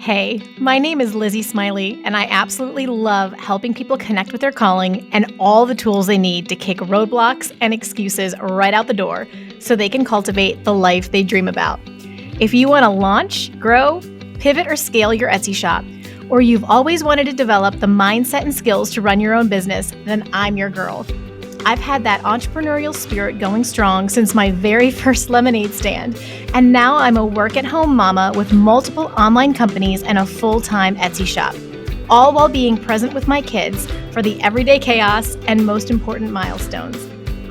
Hey, my name is Lizzie Smiley, and I absolutely love helping people connect with their calling and all the tools they need to kick roadblocks and excuses right out the door so they can cultivate the life they dream about. If you want to launch, grow, pivot, or scale your Etsy shop, or you've always wanted to develop the mindset and skills to run your own business, then I'm your girl. I've had that entrepreneurial spirit going strong since my very first lemonade stand, and now I'm a work-at-home mama with multiple online companies and a full-time Etsy shop, all while being present with my kids for the everyday chaos and most important milestones.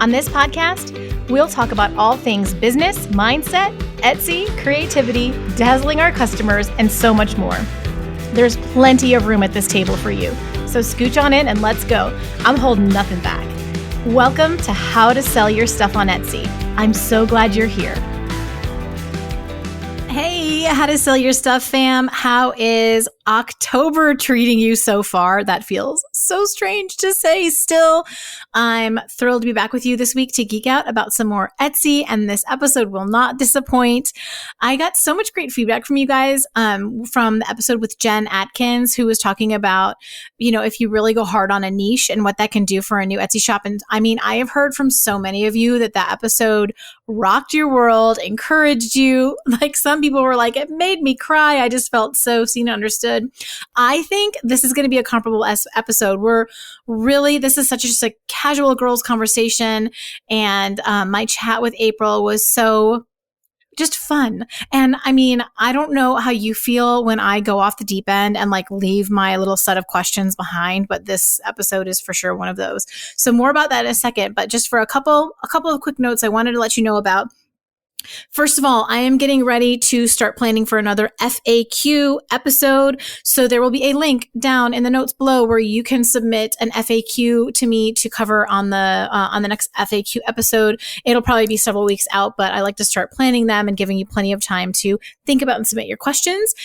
On this podcast, we'll talk about all things business, mindset, Etsy, creativity, dazzling our customers, and so much more. There's plenty of room at this table for you, so scooch on in and let's go. I'm holding nothing back. Welcome to How to Sell Your Stuff on Etsy. I'm so glad you're here. Hey, How to Sell Your Stuff fam. How is October treating you so far? That feels so strange to say still. I'm thrilled to be back with you this week to geek out about some more Etsy, and this episode will not disappoint. I got so much great feedback from you guys from the episode with Jen Atkins, who was talking about, if you really go hard on a niche and what that can do for a new Etsy shop. And I mean, I have heard from so many of you that episode rocked your world, encouraged you. Like some people were like, it made me cry. I just felt so seen and understood. I think this is going to be a comparable episode. This is such just a casual girls conversation. And my chat with April was so just fun. And I mean, I don't know how you feel when I go off the deep end and leave my little set of questions behind, but this episode is for sure one of those. So more about that in a second, but just for a couple of quick notes I wanted to let you know about. First of all, I am getting ready to start planning for another FAQ episode. So there will be a link down in the notes below where you can submit an FAQ to me to cover on the next FAQ episode. It'll probably be several weeks out, but I like to start planning them and giving you plenty of time to think about and submit your questions.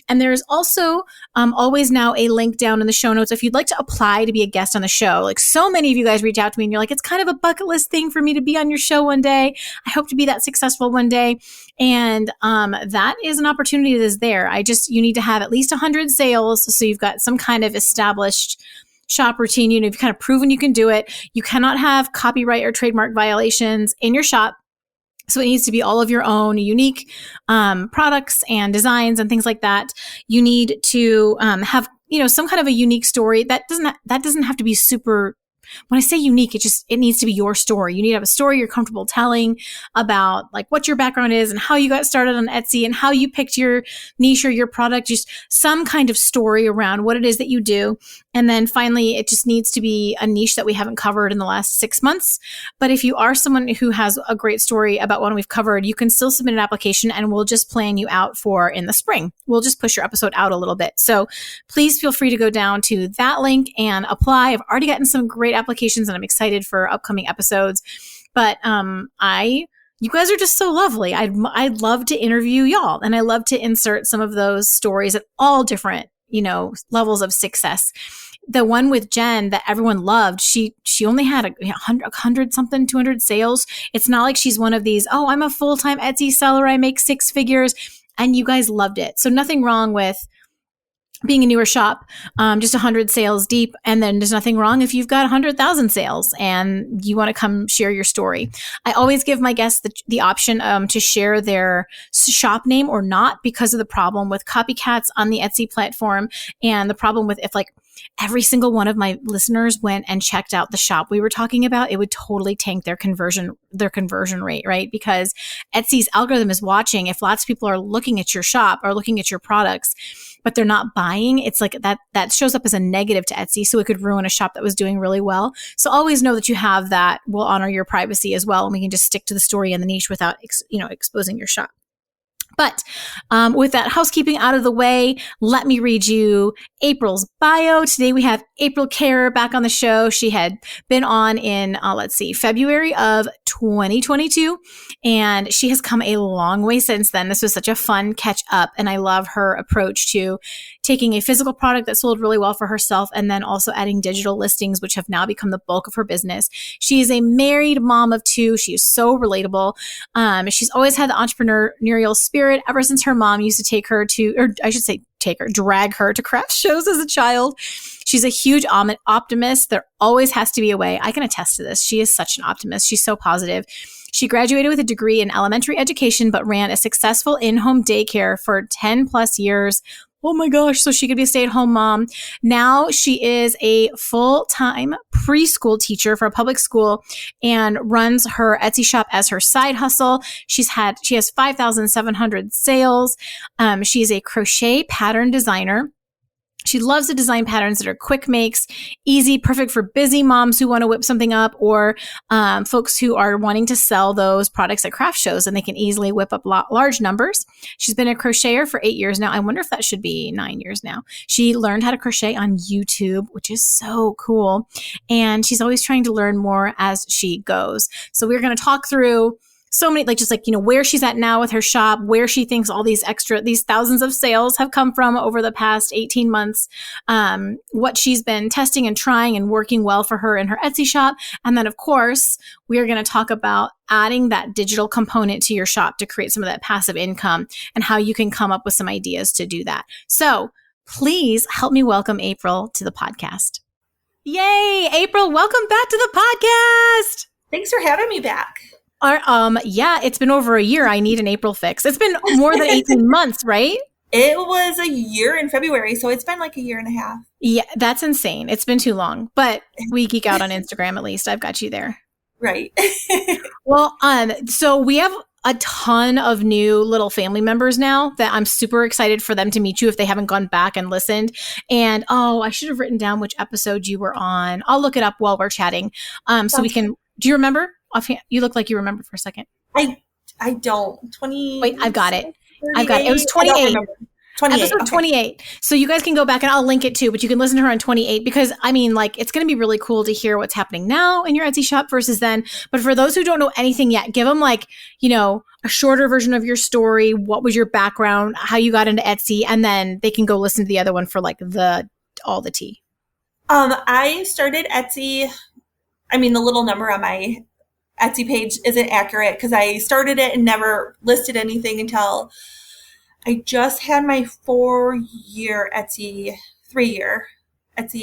And there's also always now a link down in the show notes if you'd like to apply to be a guest on the show. Like so many of you guys reach out to me and you're like, it's kind of a bucket list thing for me to be on your show one day. I hope to be that successful one day. And that is an opportunity that is there. You need to have at least 100 sales. So you've got some kind of established shop routine. You've kind of proven you can do it. You cannot have copyright or trademark violations in your shop. So it needs to be all of your own unique products and designs and things like that. You need to have, some kind of a unique story that doesn't have to be super. When I say unique, it needs to be your story. You need to have a story you're comfortable telling about what your background is and how you got started on Etsy and how you picked your niche or your product, just some kind of story around what it is that you do. And then finally, it just needs to be a niche that we haven't covered in the last 6 months. But if you are someone who has a great story about one we've covered, you can still submit an application and we'll just plan you out for in the spring. We'll just push your episode out a little bit. So please feel free to go down to that link and apply. I've already gotten some great applications and I'm excited for upcoming episodes. But you guys are just so lovely. I'd love to interview y'all, and I love to insert some of those stories at all different, levels of success. The one with Jen that everyone loved, she only had 100 something, 200 sales. It's not like she's one of these, oh, I'm a full-time Etsy seller, I make 6 figures, and you guys loved it. So nothing wrong with being a newer shop, just 100 sales deep. And then there's nothing wrong if you've got 100,000 sales and you want to come share your story. I always give my guests the option to share their shop name or not because of the problem with copycats on the Etsy platform and the problem with if every single one of my listeners went and checked out the shop we were talking about, it would totally tank their conversion rate, right? Because Etsy's algorithm is watching if lots of people are looking at your shop or looking at your products, but they're not buying. It's like that shows up as a negative to Etsy. So it could ruin a shop that was doing really well. So always know that you have that. We'll honor your privacy as well. And we can just stick to the story and the niche without, exposing your shop. But with that housekeeping out of the way, let me read you April's bio. Today we have April Kehrer back on the show. She had been on in, February of 2022, and she has come a long way since then. This was such a fun catch up, and I love her approach to taking a physical product that sold really well for herself and then also adding digital listings, which have now become the bulk of her business. She is a married mom of 2. She is so relatable. She's always had the entrepreneurial spirit ever since her mom used to take her to drag her to craft shows as a child. She's a huge optimist. There always has to be a way. I can attest to this. She is such an optimist. She's so positive. She graduated with a degree in elementary education, but ran a successful in-home daycare for 10 plus years. Oh my gosh, so she could be a stay-at-home mom. Now she is a full-time preschool teacher for a public school and runs her Etsy shop as her side hustle. She has 5,700 sales. She is a crochet pattern designer. She loves to design patterns that are quick makes, easy, perfect for busy moms who want to whip something up, or folks who are wanting to sell those products at craft shows and they can easily whip up large numbers. She's been a crocheter for 8 years now. I wonder if that should be 9 years now. She learned how to crochet on YouTube, which is so cool. And she's always trying to learn more as she goes. So we're going to talk through so many, where she's at now with her shop, where she thinks all these thousands of sales have come from over the past 18 months, what she's been testing and trying and working well for her in her Etsy shop. And then, of course, we are going to talk about adding that digital component to your shop to create some of that passive income and how you can come up with some ideas to do that. So please help me welcome April to the podcast. Yay, April, welcome back to the podcast. Thanks for having me back. Yeah, it's been over a year. I need an April fix. It's been more than 18 months, right? It was a year in February, so it's been like a year and a half. Yeah, that's insane. It's been too long, but we geek out on Instagram at least. I've got you there. Right. Well, so we have a ton of new little family members now that I'm super excited for them to meet you if they haven't gone back and listened. And I should have written down which episode you were on. I'll look it up while we're chatting. So we can, do you remember? You look like you remember for a second. I don't. 20. Wait, I've got it. It was 28. 28. Episode okay. 28. So you guys can go back and I'll link it too, but you can listen to her on 28 because it's going to be really cool to hear what's happening now in your Etsy shop versus then. But for those who don't know anything yet, give them a shorter version of your story. What was your background, how you got into Etsy, and then they can go listen to the other one for all the tea. I started Etsy. The little number on my Etsy page isn't accurate because I started it and never listed anything until I just had my 3-year Etsy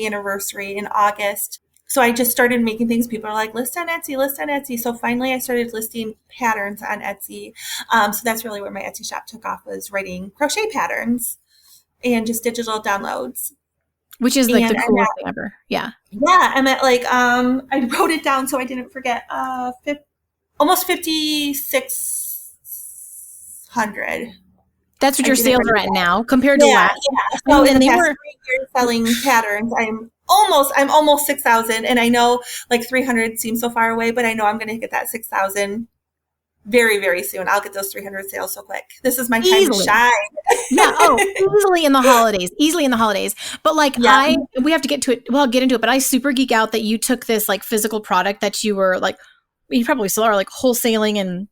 anniversary in August. So I just started making things. People are like, list on Etsy. So finally I started listing patterns on Etsy. So that's really where my Etsy shop took off, was writing crochet patterns and just digital downloads. Which is the coolest thing ever. Yeah. Yeah. I'm at I wrote it down so I didn't forget, almost 5,600. That's what your sales are at now compared to last. Yeah. So in the past 3 years selling patterns, I'm almost 6,000. And I know 300 seems so far away, but I know I'm going to get that 6,000 very, very soon. I'll get those 300 sales so quick. This is my time to shine. Yeah. Easily in the holidays. But we have to get to it. Well, I'll get into it. But I super geek out that you took this physical product that you were you probably still are wholesaling and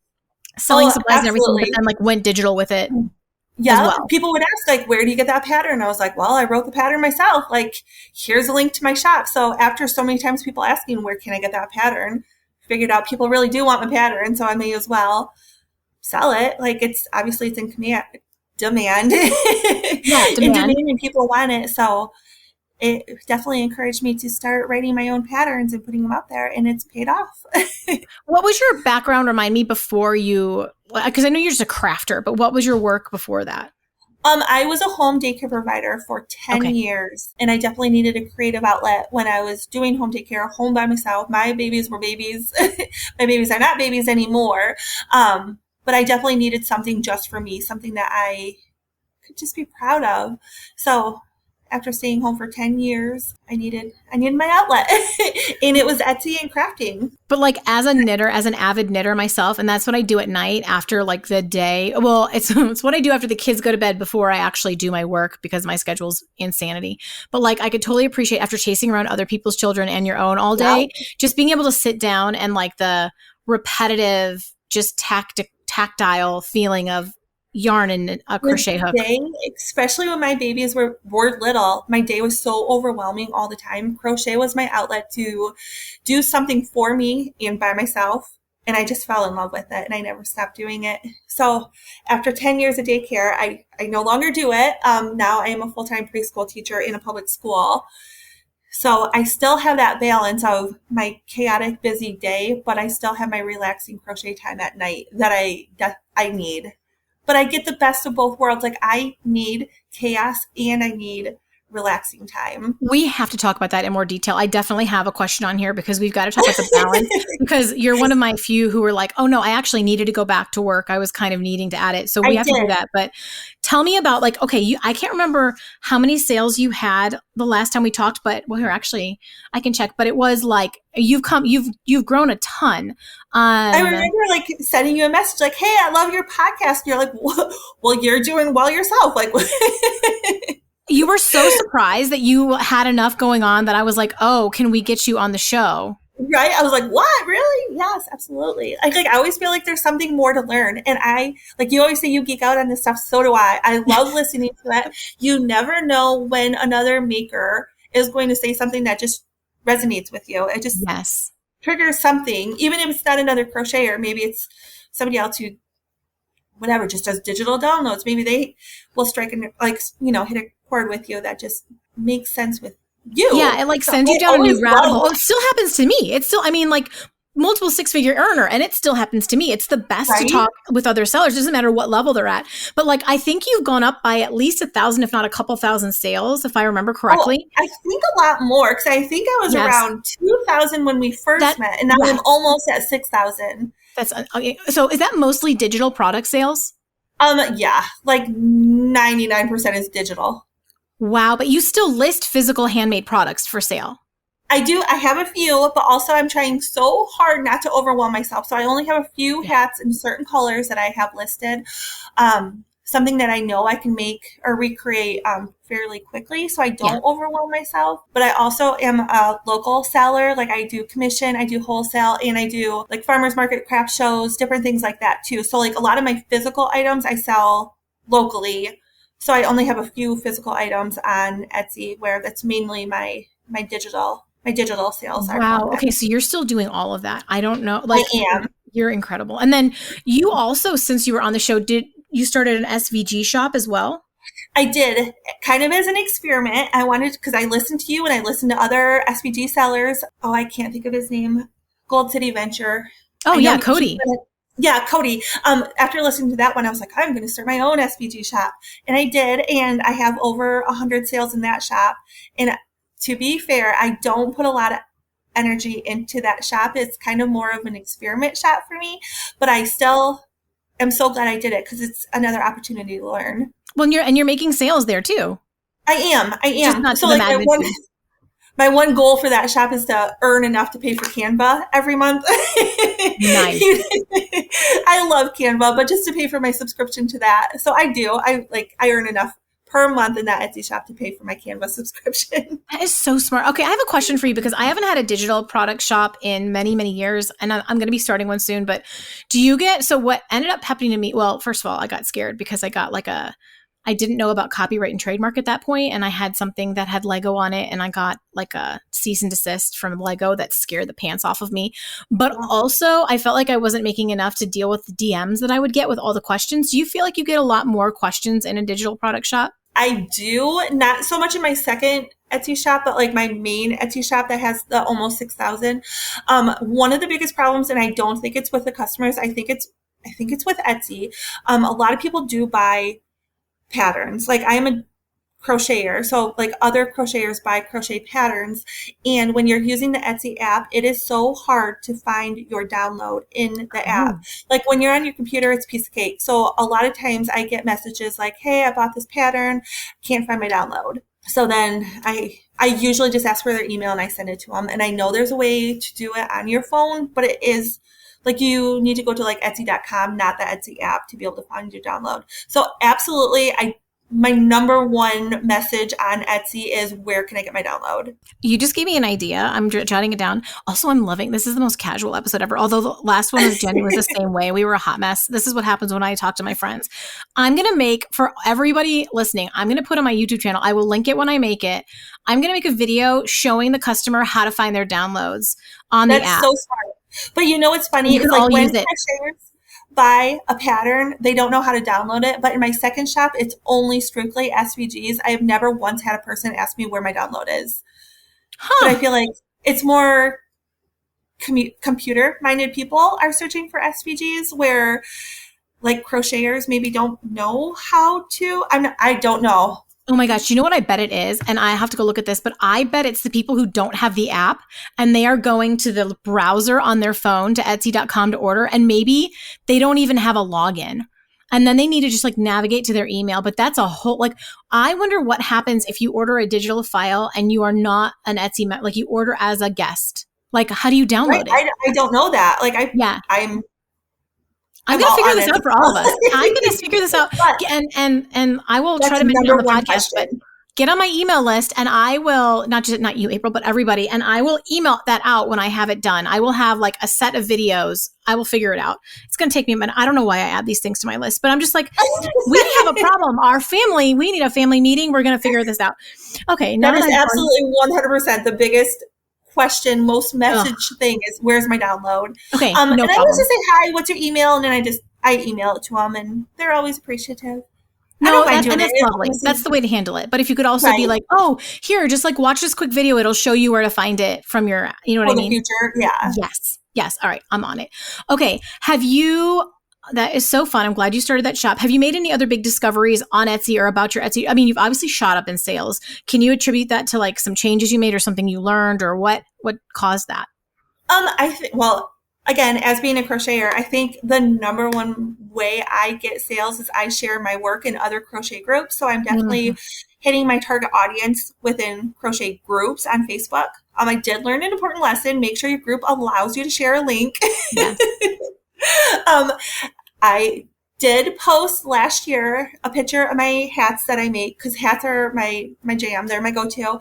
selling supplies and everything, but then went digital with it. Yeah. Well. People would ask where do you get that pattern? I was like, well, I wrote the pattern myself. Here's a link to my shop. So after so many times people asking, where can I get that pattern? Figured out people really do want my pattern, so I may as well sell it. It's in demand. Yeah, demand. And people want it. So it definitely encouraged me to start writing my own patterns and putting them out there, and it's paid off. What was your background? Remind me before you, because I know you're just a crafter, but what was your work before that? I was a home daycare provider for 10 years, and I definitely needed a creative outlet when I was doing home daycare, home by myself. My babies were babies. My babies are not babies anymore. But I definitely needed something just for me, something that I could just be proud of. So after staying home for 10 years, I needed my outlet. And it was Etsy and crafting. But as a knitter, as an avid knitter myself, and that's what I do at night after the day. Well, it's what I do after the kids go to bed before I actually do my work because my schedule's insanity. But I could totally appreciate after chasing around other people's children and your own all day, just being able to sit down and the repetitive, just tactile feeling of yarn and a crochet hook. Especially when my babies were little, my day was so overwhelming all the time. Crochet was my outlet to do something for me and by myself And I just fell in love with it and I never stopped doing it. So after 10 years of daycare, I no longer do it. Now I am a full-time preschool teacher in a public school. So I still have that balance of my chaotic, busy day, but I still have my relaxing crochet time at night that I need. But I get the best of both worlds. Like I need chaos and I need relaxing time. We have to talk about that in more detail. I definitely have a question on here because we've got to talk about the balance because you're one of my few who were like, oh no, I actually needed to go back to work. I was kind of needing to add it. So we have to do that. But tell me about like, okay, I can't remember how many sales you had the last time we talked, but well, here actually I can check, but it was like, you've grown a ton. I remember like sending you a message like, hey, I love your podcast. And you're like, well, you're doing well yourself. Like, you were so surprised that you had enough going on that I was like, oh, can we get you on the show? Right? I was like, what? Really? Yes, absolutely. I always feel like there's something more to learn. And I, like you always say you geek out on this stuff. So do I. I love listening to that. You never know when another maker is going to say something that just resonates with you. It just triggers something, even if it's not another crocheter. Maybe it's somebody else who, whatever, just does digital downloads. Maybe they will strike and hit a chord with you that just makes sense with you. Yeah, it like sends you down a new rabbit hole. It still happens to me. It's still, I mean, like multiple six-figure earner, and it still happens to me. It's the best to talk with other sellers. It doesn't matter what level they're at. But like, I think you've gone up by at least 1,000, if not a couple thousand sales, if I remember correctly. I think a lot more because I think I was around 2,000 when we first met, and now I'm almost at 6,000. That's okay. So is that mostly digital product sales? Yeah, like 99% is digital. Wow, but you still list physical handmade products for sale. I do. I have a few, but also I'm trying so hard not to overwhelm myself. So I only have a few hats in certain colors that I have listed. Something that I know I can make or recreate fairly quickly so I don't overwhelm myself. But I also am a local seller. Like I do commission, I do wholesale, and I do like farmers market, craft shows, different things like that too. So like a lot of my physical items I sell locally. So I only have a few physical items on Etsy where that's mainly my digital sales. Wow. Okay. So you're still doing all of that. I don't know. Like I am. You're incredible. And then you also, since you were on the show, you started an SVG shop as well? I did, kind of as an experiment. I wanted, because I listened to you and I listened to other SVG sellers. Oh, I can't think of his name. Gold City Venture. Oh yeah, Cody. Yeah, Cody. After listening to that one, I was like, I'm going to start my own SVG shop. And I did. And I have over 100 sales in that shop. And to be fair, I don't put a lot of energy into that shop. It's kind of more of an experiment shop for me. But I still am so glad I did it because it's another opportunity to learn. Well, you're making sales there too. I am. Just not so to the like magnitude. my one goal for that shop is to earn enough to pay for Canva every month. Nice. I love Canva, but just to pay for my subscription to that. So I do. I earn enough per month in that Etsy shop to pay for my Canva subscription. That is so smart. Okay, I have a question for you because I haven't had a digital product shop in many, many years, and I'm going to be starting one soon. But so what ended up happening to me, well, first of all, I got scared because I got I didn't know about copyright and trademark at that point, and I had something that had Lego on it, and I got like a cease and desist from Lego that scared the pants off of me. But also, I felt like I wasn't making enough to deal with the DMs that I would get with all the questions. Do you feel like you get a lot more questions in a digital product shop? I do, not so much in my second Etsy shop, but like my main Etsy shop that has the almost 6,000. One of the biggest problems, and I don't think it's with the customers, I think it's with Etsy. A lot of people do buy patterns. Like I am a crocheter, so like other crocheters buy crochet patterns, and when you're using the Etsy app, it is so hard to find your download in the app. Like when you're on your computer, it's a piece of cake. So a lot of times I get messages like, hey, I bought this pattern, can't find my download. So then I usually just ask for their email and I send it to them. And I know there's a way to do it on your phone, but it is like you need to go to like Etsy.com, not the Etsy app, to be able to find your download. So absolutely, my number one message on Etsy is, where can I get my download? You just gave me an idea. I'm jotting it down. Also, I'm loving, this is the most casual episode ever. Although the last one with Jenny was the same way. We were a hot mess. This is what happens when I talk to my friends. I'm going to make, for everybody listening, I'm going to put on my YouTube channel. I will link it when I make it. I'm going to make a video showing the customer how to find their downloads on the app. That's so smart. But you know what's funny? You can It's like all when use it. crocheters buy a pattern, they don't know how to download it. But in my second shop, it's only strictly SVGs. I have never once had a person ask me where my download is. But I Huh. feel like it's more computer-minded people are searching for SVGs, where like crocheters maybe don't know how to. I don't know. Oh my gosh, you know what I bet it is? And I have to go look at this, but I bet it's the people who don't have the app and they are going to the browser on their phone to Etsy.com to order. And maybe they don't even have a login. And then they need to just like navigate to their email. But that's a whole, like, I wonder what happens if you order a digital file and you are not an Etsy, like you order as a guest. Like, how do you Right? download it? I don't know that. Like Yeah. I'm I'm going to all figure this honest. out for all of us. I'm going to figure this out. But And I will try that's to mention it number on the one podcast, but question. get on my email list and I will, not you, April, but everybody. And I will email that out when I have it done. I will have like a set of videos. I will figure it out. It's going to take me a minute. I don't know why I add these things to my list, but I'm just like, we have a problem. Our family, we need a family meeting. We're going to figure this out. Okay. Now That is that I've absolutely 100% the biggest question, most message thing is, where's my download? okay, And no I problem. always just say, hi, what's your email? And then I email it to them and they're always appreciative. I No, don't mind doing that's it. lovely. Honestly, That's the way to handle it. But if you could also be right. like, oh, here, just like watch this quick video. It'll show you where to find it from your, you know what For I the mean? future. Yeah. Yes. Yes. All right. I'm on it. Okay. That is so fun. I'm glad you started that shop. Have you made any other big discoveries on Etsy or about your Etsy? I mean, you've obviously shot up in sales. Can you attribute that to like some changes you made or something you learned or what caused that? Well, again, as being a crocheter, I think the number one way I get sales is I share my work in other crochet groups. So I'm definitely hitting my target audience within crochet groups on Facebook. I did learn an important lesson. Make sure your group allows you to share a link. Yes. I did post last year a picture of my hats that I make, because hats are my jam. They're my go-to.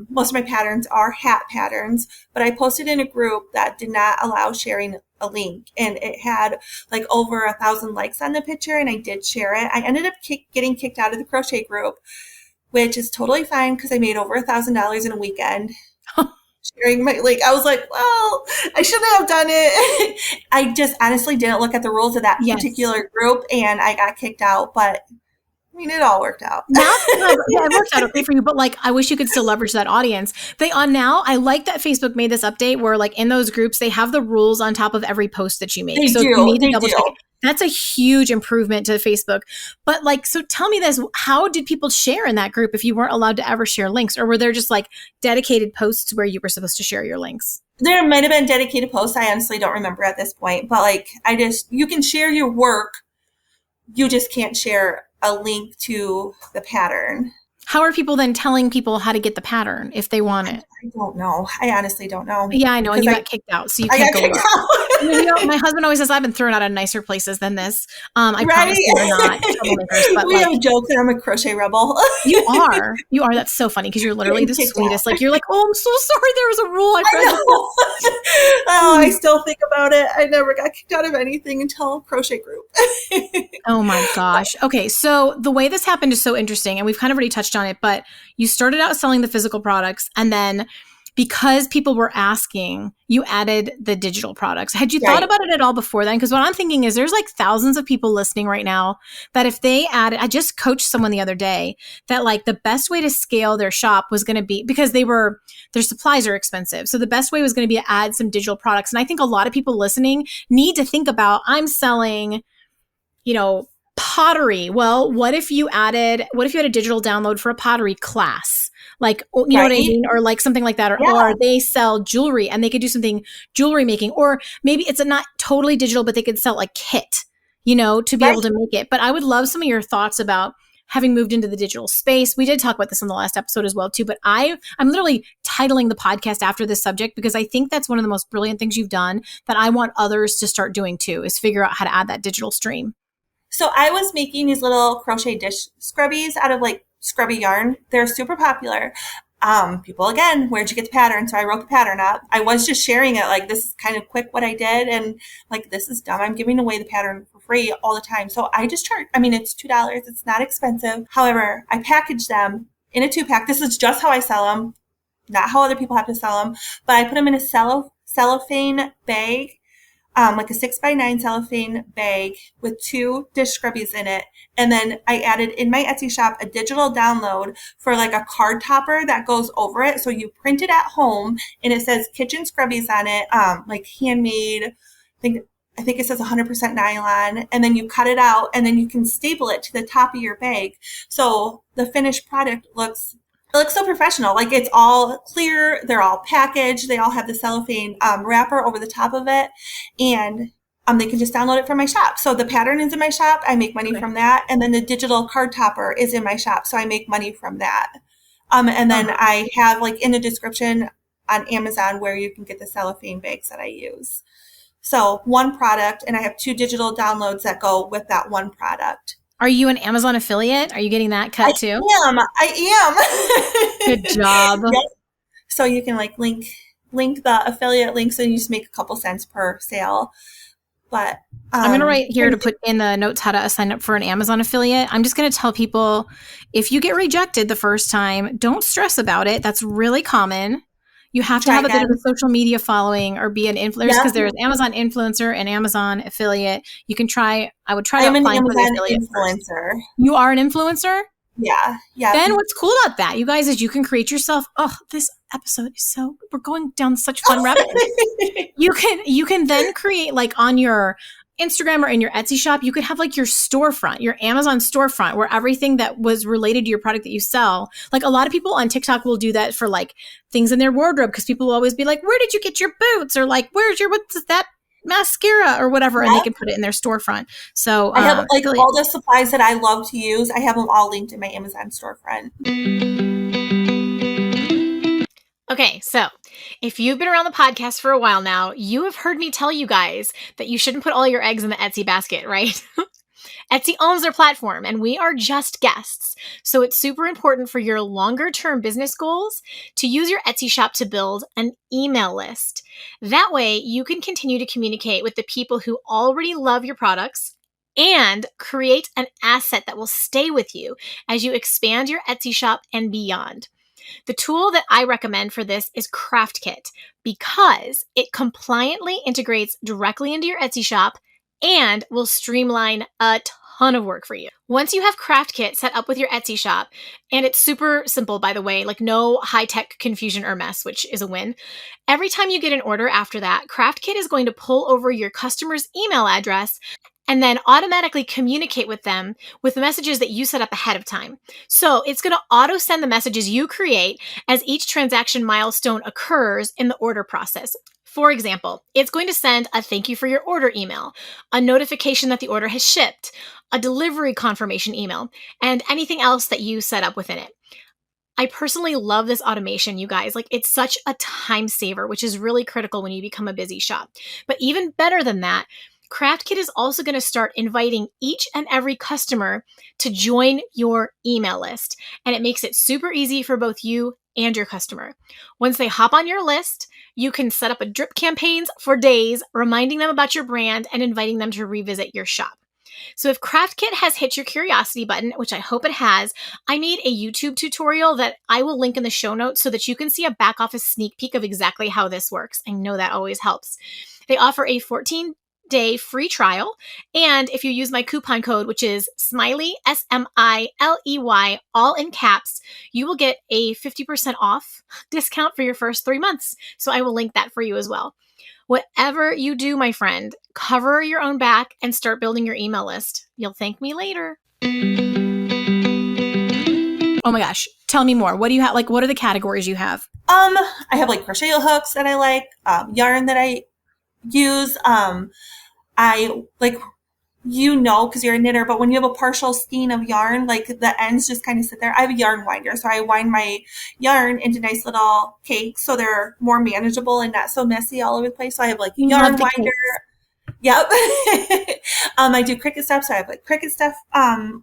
Most of my patterns are hat patterns, but I posted in a group that did not allow sharing a link, and it had like over 1,000 likes on the picture, and I did share it. I ended up getting kicked out of the crochet group, which is totally fine because I made over $1,000 in a weekend. Sharing my link. I was like, well, I shouldn't have done it. I just honestly didn't look at the rules of that particular group, and I got kicked out. But I mean, it all worked out. It worked out okay for you, but like, I wish you could still leverage that audience. I like that Facebook made this update where like in those groups, they have the rules on top of every post that you make. So if you need to double check it, that's a huge improvement to Facebook. But like, so tell me this, how did people share in that group if you weren't allowed to ever share links, or were there just like dedicated posts where you were supposed to share your links? There might have been dedicated posts. I honestly don't remember at this point, but like, you can share your work. You just can't share a link to the pattern. How are people then telling people how to get the pattern if they want it? I don't know. I honestly don't know. Yeah, I know. And you got kicked out, so you can't go out. My husband always says I've been thrown out of nicer places than this. I promise you are not troublemakers. But we have jokes that I'm a crochet rebel. You are. That's so funny because you're literally the sweetest. Like you're like, oh, I'm so sorry. There was a rule. I still think about it. I never got kicked out of anything until a crochet group. Oh my gosh. Okay, so the way this happened is so interesting, and we've kind of already touched on it. But you started out selling the physical products, and then because people were asking, you added the digital products. Had you thought about it at all before then? Because what I'm thinking is there's like thousands of people listening right now that if they added, I just coached someone the other day that like the best way to scale their shop was going to be, because their supplies are expensive. So the best way was going to be to add some digital products. And I think a lot of people listening need to think about, I'm selling, pottery. Well, what if you had a digital download for a pottery class? Like, you know what I mean? Or like something like that. Or they sell jewelry and they could do something jewelry making. Or maybe it's not totally digital, but they could sell a kit, to be able to make it. But I would love some of your thoughts about having moved into the digital space. We did talk about this in the last episode as well, too. But I'm literally titling the podcast after this subject because I think that's one of the most brilliant things you've done that I want others to start doing too, is figure out how to add that digital stream. So I was making these little crochet dish scrubbies out of like scrubby yarn. They're super popular. People, again, where'd you get the pattern? So I wrote the pattern up. I was just sharing it like, this is kind of quick what I did. And like, this is dumb. I'm giving away the pattern for free all the time. So I just charge, it's $2. It's not expensive. However, I package them in a 2-pack. This is just how I sell them, not how other people have to sell them. But I put them in a cellophane bag, like a 6x9 cellophane bag with 2 dish scrubbies in it. And then I added in my Etsy shop a digital download for like a card topper that goes over it. So you print it at home and it says kitchen scrubbies on it, like handmade. I think it says 100% nylon, and then you cut it out and then you can staple it to the top of your bag. So the finished product looks so professional. Like it's all clear. They're all packaged. They all have the cellophane wrapper over the top of it. And they can just download it from my shop. So the pattern is in my shop. I make money from that. And then the digital card topper is in my shop. So I make money from that. And then I have like in the description on Amazon where you can get the cellophane bags that I use. So one product, and I have 2 digital downloads that go with that one product. Are you an Amazon affiliate? Are you getting that cut too? I am. Good job. Yes. So you can like link the affiliate links and you just make a couple cents per sale. But I'm going to write here to put in the notes how to sign up for an Amazon affiliate. I'm just going to tell people, if you get rejected the first time, don't stress about it. That's really common. You have to have a bit of a social media following or be an influencer, because there's Amazon influencer and Amazon affiliate. You can try. I would try to apply for the affiliate influencer. First. You are an influencer? Yeah. Then what's cool about that, you guys, is you can create yourself. Oh, this episode is we're going down such fun rabbit holes. You can then create like on your Instagram or in your Etsy shop, you could have like your storefront, your Amazon storefront, where everything that was related to your product that you sell. Like a lot of people on TikTok will do that for like things in their wardrobe, because people will always be like, where did you get your boots? Or like, what's that mascara or whatever? And they can put it in their storefront. So I have like all the supplies that I love to use. I have them all linked in my Amazon storefront. Okay, so if you've been around the podcast for a while now, you have heard me tell you guys that you shouldn't put all your eggs in the Etsy basket, right? Etsy owns their platform and we are just guests. So it's super important for your longer term business goals to use your Etsy shop to build an email list. That way you can continue to communicate with the people who already love your products and create an asset that will stay with you as you expand your Etsy shop and beyond. The tool that I recommend for this is CraftKit, because it compliantly integrates directly into your Etsy shop and will streamline a ton of work for you. Once you have CraftKit set up with your Etsy shop, and it's super simple, by the way, like no high-tech confusion or mess, which is a win. Every time you get an order after that, CraftKit is going to pull over your customer's email address and then automatically communicate with them with the messages that you set up ahead of time. So it's going to auto send the messages you create as each transaction milestone occurs in the order process. For example, it's going to send a thank you for your order email, a notification that the order has shipped, a delivery confirmation email, and anything else that you set up within it. I personally love this automation, you guys. Like, it's such a time saver, which is really critical when you become a busy shop. But even better than that, CraftKit is also going to start inviting each and every customer to join your email list. And it makes it super easy for both you and your customer. Once they hop on your list, you can set up a drip campaigns for days, reminding them about your brand and inviting them to revisit your shop. So if CraftKit has hit your curiosity button, which I hope it has, I made a YouTube tutorial that I will link in the show notes so that you can see a back office sneak peek of exactly how this works. I know that always helps. They offer a 14-day free trial. And if you use my coupon code, which is Smiley, SMILEY, all in caps, you will get a 50% off discount for your first 3 months. So I will link that for you as well. Whatever you do, my friend, cover your own back and start building your email list. You'll thank me later. Oh my gosh. Tell me more. What do you have? Like, what are the categories you have? I have like crochet hooks that I like, yarn that I use. I like, because you're a knitter, but when you have a partial skein of yarn, like the ends just kind of sit there. I have a yarn winder, so I wind my yarn into nice little cakes so they're more manageable and not so messy all over the place. So I have like yarn winder. Cakes. Yep. I do Cricut stuff, so I have like Cricut stuff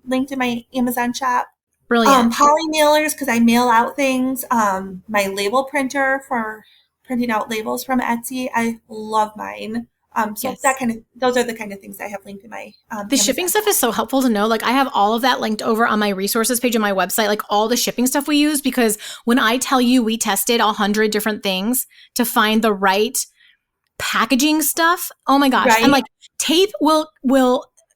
linked in my Amazon shop. Brilliant. Poly mailers, because I mail out things. My label printer for printing out labels from Etsy. I love mine. Those are the kind of things I have linked in my the shipping stuff is so helpful to know. Like, I have all of that linked over on my resources page on my website, like all the shipping stuff we use, because when I tell you we tested 100 different things to find the right packaging stuff. Oh my gosh. Right? And like tape will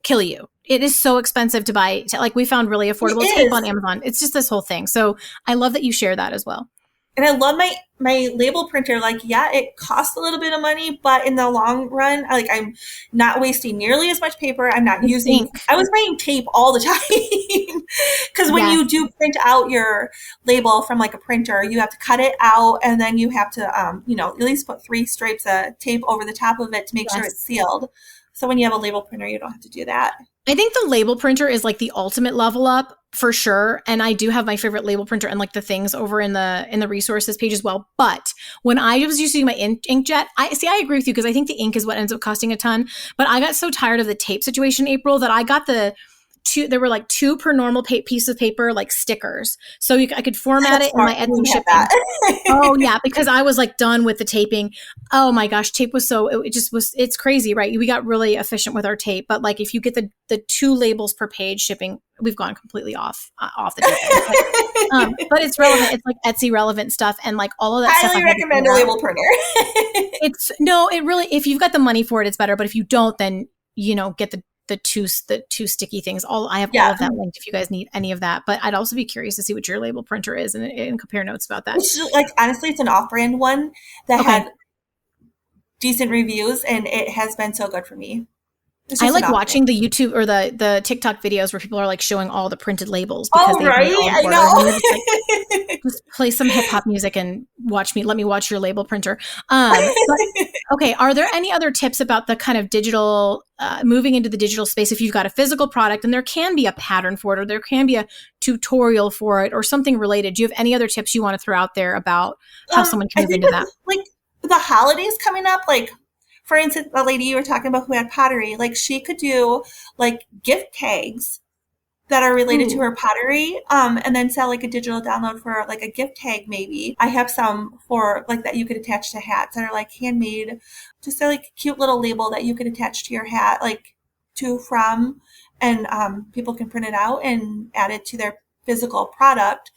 kill you. It is so expensive to buy. Like we found really affordable tape on Amazon. It's just this whole thing. So I love that you share that as well. And I love my label printer. Like, yeah, it costs a little bit of money, but in the long run, like I'm not wasting nearly as much paper. I'm not using ink. I was buying tape all the time because when you do print out your label from like a printer, you have to cut it out and then you have to, at least put 3 stripes of tape over the top of it to make sure it's sealed. So when you have a label printer, you don't have to do that. I think the label printer is like the ultimate level up for sure. And I do have my favorite label printer and like the things over in the resources page as well. But when I was using my inkjet, I agree with you because I think the ink is what ends up costing a ton. But I got so tired of the tape situation, April, that I got there were like 2 per normal piece of paper, like stickers. So I could format it in my Etsy shipping. Oh yeah, because I was like done with the taping. Oh my gosh, tape was it's crazy, right? We got really efficient with our tape, but like if you get the 2 labels per page shipping, we've gone completely off the tape. But it's relevant. It's like Etsy relevant stuff and like all of that stuff. I highly recommend a label printer. It really, if you've got the money for it, it's better. But if you don't, then get the two sticky things. I have all of that linked if you guys need any of that. But I'd also be curious to see what your label printer is and compare notes about that. Which, like, honestly, it's an off-brand one that had decent reviews, and it has been so good for me. I like watching the YouTube or the TikTok videos where people are like showing all the printed labels. Because I know. Just play some hip hop music and let me watch your label printer. But, okay. Are there any other tips about the kind of digital, moving into the digital space? If you've got a physical product and there can be a pattern for it, or there can be a tutorial for it or something related. Do you have any other tips you want to throw out there about how someone can move into that? Like the holidays coming up, like, for instance, the lady you were talking about who had pottery, like she could do like gift tags that are related to her pottery, and then sell like a digital download for like a gift tag maybe. I have some for like that you could attach to hats that are like handmade, just a like cute little label that you could attach to your hat, like from, and people can print it out and add it to their physical product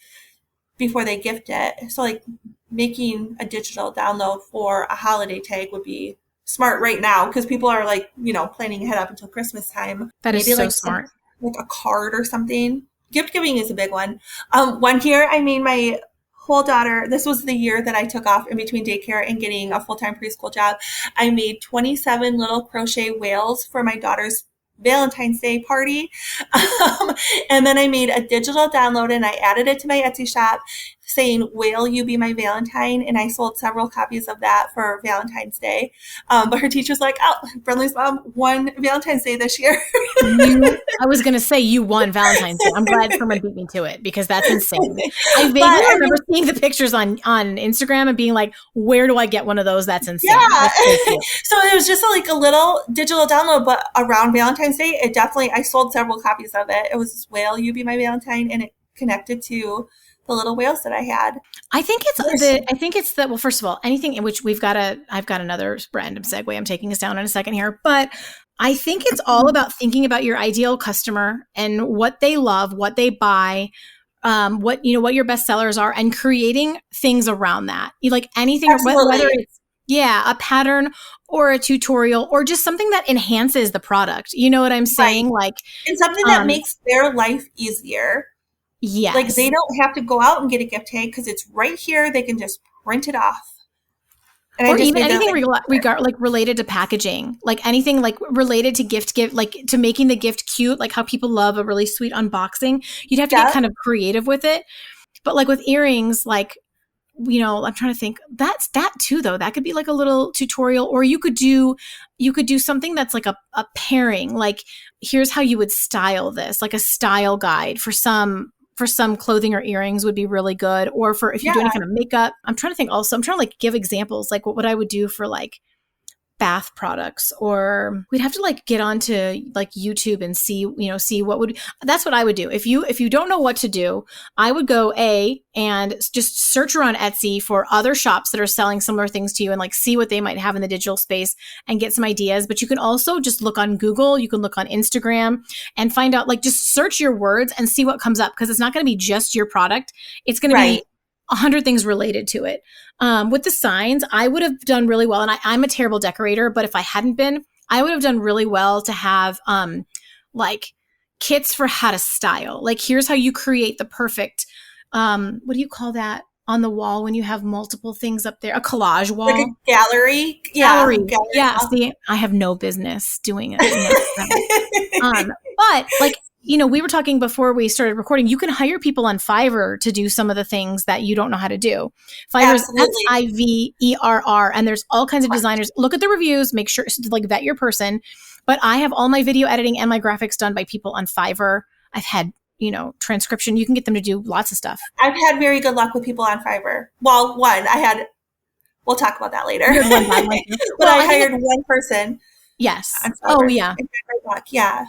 before they gift it. So like making a digital download for a holiday tag would be smart right now because people are like, planning ahead up until Christmas time. That is so smart. Like a card or something. Gift giving is a big one. One year I made my whole daughter, this was the year that I took off in between daycare and getting a full-time preschool job. I made 27 little crochet whales for my daughter's Valentine's Day party. And then I made a digital download and I added it to my Etsy shop saying, "Will you be my Valentine?" And I sold several copies of that for Valentine's Day. But her teacher's like, "Oh, Brenly's mom won Valentine's Day this year." I was going to say you won Valentine's Day. I'm glad someone beat me to it because that's insane. I vaguely remember seeing the pictures on Instagram and being like, where do I get one of those? That's insane. Yeah. That's so it was just like a little digital download, but around Valentine's Day, I sold several copies of it. It was this whale, "You Be My Valentine," and it connected to the little whales that I had. I think it's that, well, first of all, anything in which I've got another random segue I'm taking us down in a second here, but I think it's all about thinking about your ideal customer and what they love, what they buy, what your best sellers are, and creating things around that. Like anything, whether it's a pattern or a tutorial or just something that enhances the product. You know what I'm saying? Right. Like, and something that makes their life easier. Yes. Like they don't have to go out and get a gift tag because it's right here. They can just print it off. And or even anything related to packaging, like anything like related to like to making the gift cute, like how people love a really sweet unboxing. You'd have to get kind of creative with it. But like with earrings, like, I'm trying to think, that's that too, though. That could be like a little tutorial, or you could do something that's like a pairing. Like, here's how you would style this, like a style guide for some clothing or earrings would be really good. Or for if you do any kind of makeup. I'm trying to think also, I'm trying to like give examples, like what I would do for like bath products, or we'd have to like get onto like YouTube and see that's what I would do. If you don't know what to do, I would go and just search around Etsy for other shops that are selling similar things to you and like see what they might have in the digital space and get some ideas. But you can also just look on Google, you can look on Instagram and find out, like, just search your words and see what comes up, because it's not going to be just your product. It's going to be 100 things related to it. With the signs, I would have done really well. And I'm a terrible decorator, but if I hadn't been, I would have done really well to have like kits for how to style. Like, here's how you create the perfect, what do you call that on the wall when you have multiple things up there? A collage wall. Like a gallery. Gallery. Gallery Yeah. wall. See, I have no business doing it. But like, you know, we were talking before we started recording, you can hire people on Fiverr to do some of the things that you don't know how to do. Fiverr is Fiverr, and there's all kinds of designers. Look at the reviews, make sure, like, vet your person. But I have all my video editing and my graphics done by people on Fiverr. I've had, you know, transcription. You can get them to do lots of stuff. I've had very good luck with people on Fiverr. Well, we'll talk about that later. But I hired one person. Yes. Oh, yeah. Yeah.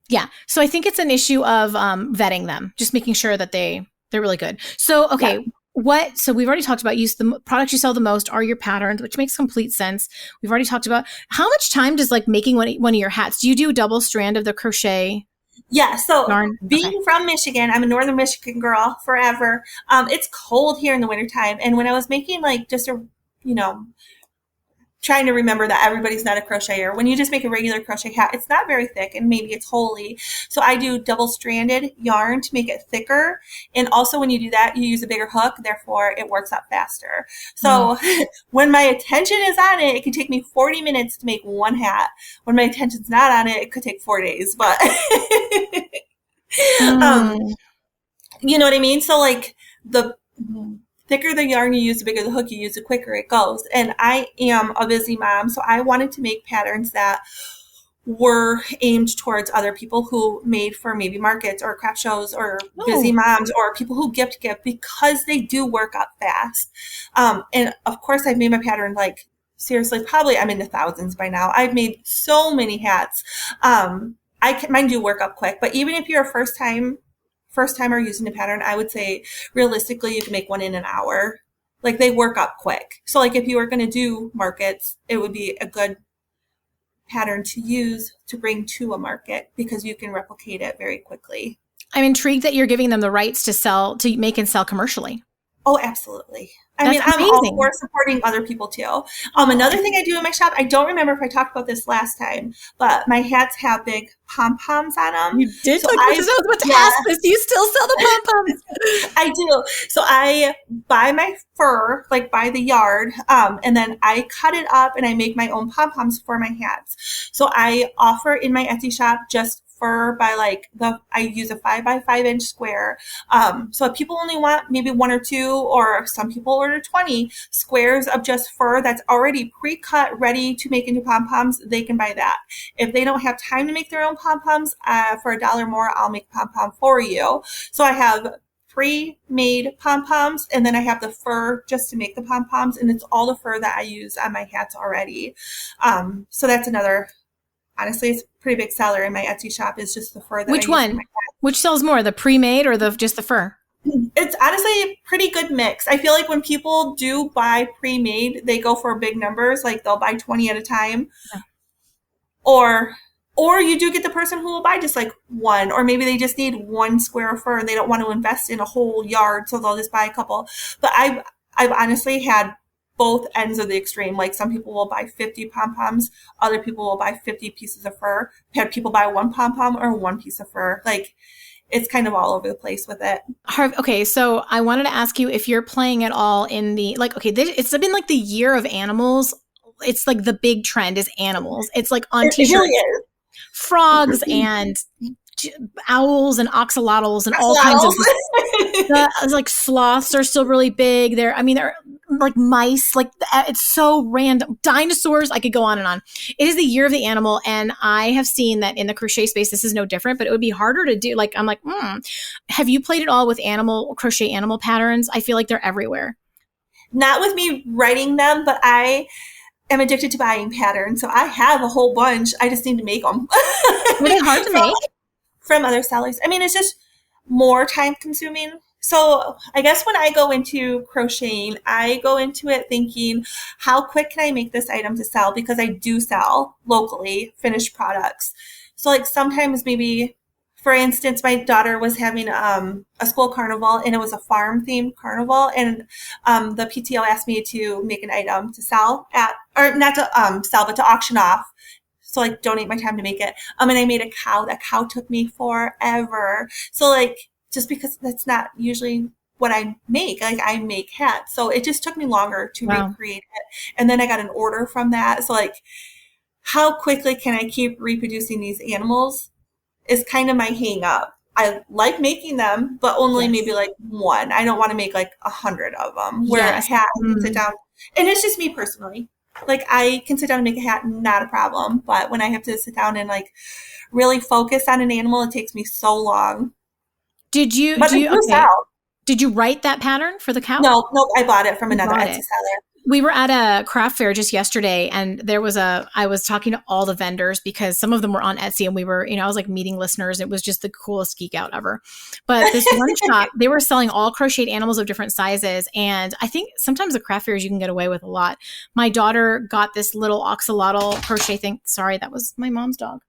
Yeah. So I think it's an issue of vetting them, just making sure that they're really good. So, okay. Yeah. So we've already talked about the products you sell the most are your patterns, which makes complete sense. We've already talked about how much time does like making one of your hats. Do you do double strand of the crochet? Yeah. So yarn? Being from Michigan, I'm a Northern Michigan girl forever. It's cold here in the wintertime. And when I was making like just trying to remember that everybody's not a crocheter. When you just make a regular crochet hat, it's not very thick and maybe it's holey. So I do double-stranded yarn to make it thicker. And also when you do that, you use a bigger hook. Therefore, it works out faster. So when my attention is on it, it can take me 40 minutes to make one hat. When my attention's not on it, it could take 4 days. But you know what I mean? So like the thicker the yarn you use, the bigger the hook you use, the quicker it goes. And I am a busy mom, so I wanted to make patterns that were aimed towards other people who made for maybe markets or craft shows or busy moms or people who gift because they do work up fast. And of course, I've made my pattern like seriously, probably I'm in the thousands by now. I've made so many hats. Mine do work up quick, but even if you're a first timer using the pattern, I would say realistically you can make one in an hour. Like they work up quick. So like if you were going to do markets, it would be a good pattern to use to bring to a market because you can replicate it very quickly. I'm intrigued that you're giving them the rights to make and sell commercially. Oh, absolutely. I'm all for supporting other people too. Another thing I do in my shop, I don't remember if I talked about this last time, but my hats have big pom-poms on them. You did talk about this. I was about to ask this. Do you still sell the pom-poms? I do. So I buy my fur, like by the yard, and then I cut it up and I make my own pom-poms for my hats. So I offer in my Etsy shop just fur by I use a 5x5 inch square. So if people only want maybe 1 or 2, or some people order 20 squares of just fur that's already pre-cut, ready to make into pom-poms, they can buy that. If they don't have time to make their own pom-poms, for $1 more, I'll make pom-pom for you. So I have pre-made pom-poms, and then I have the fur just to make the pom-poms, and it's all the fur that I use on my hats already. So that's another, honestly, it's a pretty big seller in my Etsy shop is just the fur that Which one? Which sells more, the pre-made or just the fur? It's honestly a pretty good mix. I feel like when people do buy pre-made, they go for big numbers, like they'll buy 20 at a time. Yeah. Or you do get the person who will buy just like one, or maybe they just need 1 square of fur and they don't want to invest in a whole yard, so they'll just buy a couple. But I've honestly had both ends of the extreme. Like some people will buy 50 pom-poms, other people will buy 50 pieces of fur. I've had people buy 1 pom-pom or 1 piece of fur. Like it's kind of all over the place with it. Okay, so I wanted to ask you if you're playing at all in the, it's been like the year of animals. It's like the big trend is animals. It's like on t-shirts, really frogs and owls and axolotls and all kinds of like sloths are still really big. They're like mice, like it's so random. Dinosaurs, I could go on and on. It is the year of the animal, and I have seen that in the crochet space this is no different, but it would be harder to do. Like I'm like, have you played at all with crochet animal patterns? I feel like they're everywhere. Not with me writing them, but I am addicted to buying patterns, so I have a whole bunch. I just need to make them. Were they hard to make? From other sellers. It's just more time consuming. So I guess when I go into crocheting, I go into it thinking, how quick can I make this item to sell? Because I do sell locally finished products. So like sometimes maybe For instance, my daughter was having a school carnival, and it was a farm themed carnival, and the PTO asked me to make an item to sell or not to sell, but to auction off. So like donate my time to make it. And I made a cow. That cow took me forever. So like, just because that's not usually what I make, like I make hats. So it just took me longer to recreate it. And then I got an order from that. So like, how quickly can I keep reproducing these animals is kind of my hang up. I like making them, but only maybe like one. I don't want to make like 100 of them, where a hat I can sit down. And it's just me personally. Like I can sit down and make a hat, not a problem. But when I have to sit down and like really focus on an animal, it takes me so long. Did you write that pattern for the cow? No, I bought it from another Etsy seller. We were at a craft fair just yesterday, and I was talking to all the vendors because some of them were on Etsy, and we were, I was like meeting listeners. It was just the coolest geek out ever. But this one shop, they were selling all crocheted animals of different sizes. And I think sometimes the craft fairs you can get away with a lot. My daughter got this little axolotl crochet thing. Sorry, that was my mom's dog.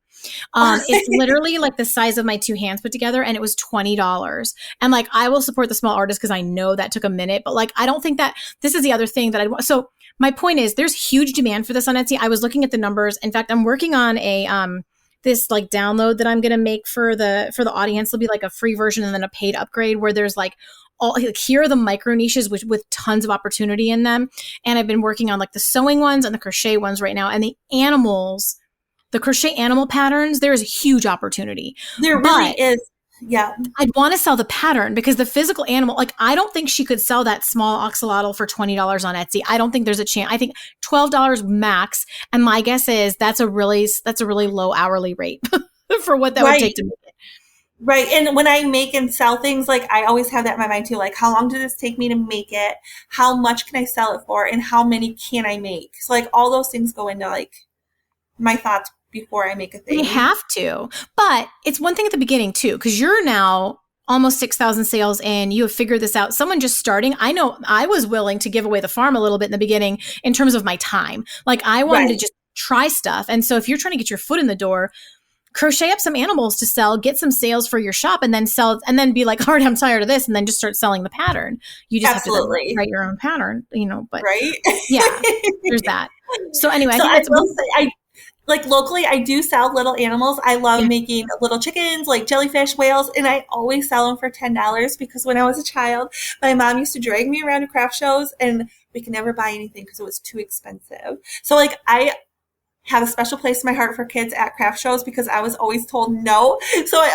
It's literally like the size of my two hands put together, and it was $20. And like, I will support the small artists because I know that took a minute, but like, I don't think that this is the other thing that I'd want. So my point is there's huge demand for this on Etsy. I was looking at the numbers. In fact, I'm working on this like download that I'm going to make for the audience. There'll be like a free version and then a paid upgrade where there's like, here are the micro niches with tons of opportunity in them. And I've been working on like the sewing ones and the crochet ones right now, and the animals. The crochet animal patterns, there is a huge opportunity. There really is. Yeah. I'd want to sell the pattern because the physical animal, like I don't think she could sell that small axolotl for $20 on Etsy. I don't think there's a chance. I think $12 max. And my guess is that's a really low hourly rate for what that would take to make it. Right. And when I make and sell things, like I always have that in my mind too. Like, how long does this take me to make it? How much can I sell it for? And how many can I make? So like all those things go into like my thoughts before I make a thing. You have to. But it's one thing at the beginning too, because you're now almost 6,000 sales in. You have figured this out. Someone just starting. I know I was willing to give away the farm a little bit in the beginning in terms of my time. Like I wanted to just try stuff. And so if you're trying to get your foot in the door, crochet up some animals to sell, get some sales for your shop, and then sell, and then be like, all right, I'm tired of this. And then just start selling the pattern. You just have to write your own pattern, but yeah, there's that. So anyway, so I will say, like locally, I do sell little animals. I love making little chickens, like jellyfish, whales, and I always sell them for $10 because when I was a child, my mom used to drag me around to craft shows, and we could never buy anything because it was too expensive. So like I have a special place in my heart for kids at craft shows because I was always told no. So I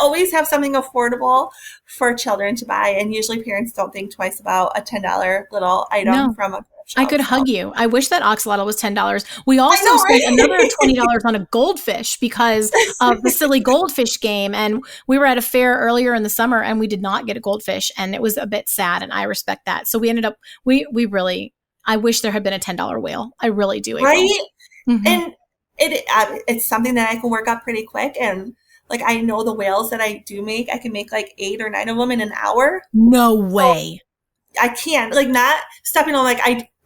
always have something affordable for children to buy, and usually parents don't think twice about a $10 little item from a craft show. I could hug you. I wish that axolotl was $10. We also spent another $20 on a goldfish because of the silly goldfish game. And we were at a fair earlier in the summer and we did not get a goldfish, and it was a bit sad, and I respect that. So we ended up, I wish there had been a $10 whale. I really do. Right? Mm-hmm. And it's something that I can work up pretty quick. And like, I know the whales that I do make, I can make like 8 or 9 of them in an hour. No way. So I can't, like, not stepping on, like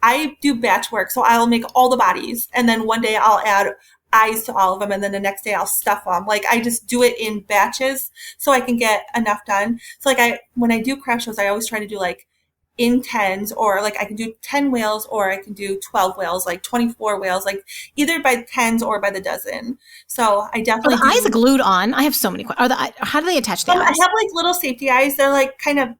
I do batch work. So I'll make all the bodies, and then one day I'll add eyes to all of them, and then the next day I'll stuff them. Like I just do it in batches so I can get enough done. So like when I do craft shows, I always try to do like in tens, or like I can do 10 whales, or I can do 12 whales, like 24 whales, like either by tens or by the dozen. So I definitely. Are the eyes glued on? I have so many questions. How do they attach the eyes? I have like little safety eyes. They're like kind of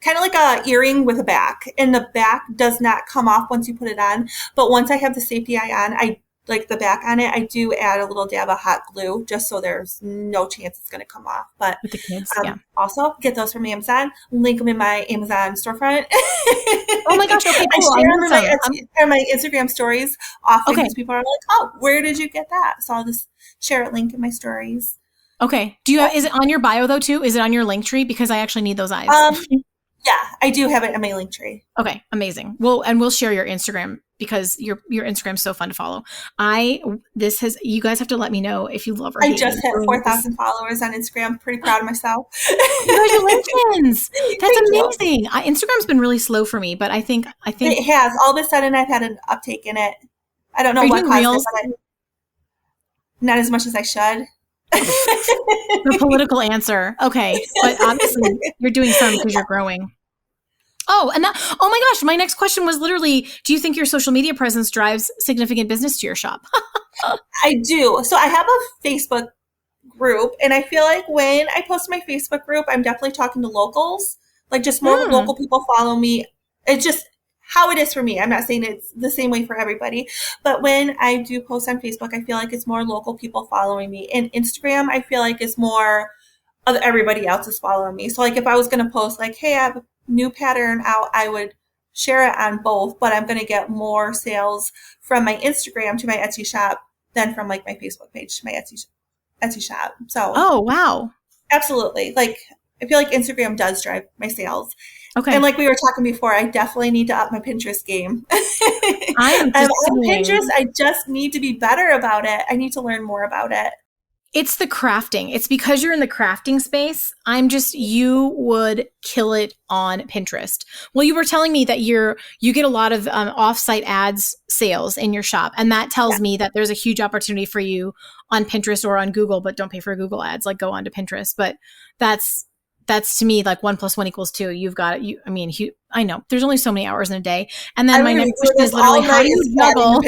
like a earring with a back, and the back does not come off once you put it on. But once I have the safety eye on, I like the back on it, I do add a little dab of hot glue just so there's no chance it's going to come off. But with the kids, also get those from Amazon. Link them in my Amazon storefront. Oh my gosh, okay, cool. I share my Instagram stories often because people are like, oh, where did you get that? So I'll just share a link in my stories. Okay. Is it on your bio though too? Is it on your link tree? Because I actually need those eyes. Yeah, I do have it in my link tree. Okay, amazing. We'll share your Instagram because your Instagram's so fun to follow. You guys have to let me know if you love or hate. I just hit 4,000 followers on Instagram. Pretty proud of myself. Congratulations! That's amazing. Instagram's been really slow for me, but I think it has. All of a sudden, I've had an uptake in it. I don't know what caused it, but not as much as I should. The political answer. Okay. But obviously you're doing some because you're growing. Oh, and oh my gosh, my next question was literally, do you think your social media presence drives significant business to your shop? I do. So I have a Facebook group, and I feel like when I post my Facebook group, I'm definitely talking to locals, like just more local people follow me. It's just how it is for me. I'm not saying it's the same way for everybody, but when I do post on Facebook, I feel like it's more local people following me. And Instagram, I feel like it's more of everybody else is following me. So like if I was going to post like, hey, I have a new pattern out, I would share it on both, but I'm going to get more sales from my Instagram to my Etsy shop than from like my Facebook page to my Etsy shop. So, oh, wow. Absolutely. Like, I feel like Instagram does drive my sales. Okay. And like we were talking before, I definitely need to up my Pinterest game. I'm on Pinterest. I just need to be better about it. I need to learn more about it. It's the crafting. It's because you're in the crafting space. You would kill it on Pinterest. Well, you were telling me that you get a lot of offsite ads sales in your shop. And that tells me that there's a huge opportunity for you on Pinterest or on Google, but don't pay for Google ads, like go on to Pinterest. But that's to me like 1 + 1 = 2. You've got it. I know there's only so many hours in a day. And then my next question is literally, how do you juggle?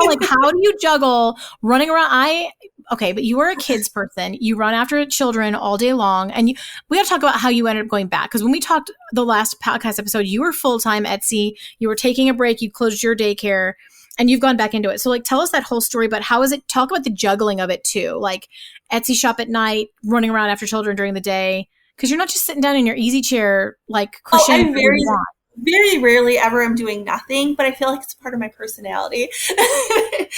Like, how do you juggle running around? Okay, but you were a kids person. You run after children all day long. And we got to talk about how you ended up going back. Because when we talked the last podcast episode, you were full-time Etsy. You were taking a break. You closed your daycare. And you've gone back into it. So like, tell us that whole story. But how is it? Talk about the juggling of it too. Like Etsy shop at night, running around after children during the day. Because you're not just sitting down in your easy chair, like crocheting. Very rarely ever I'm doing nothing, but I feel like it's part of my personality.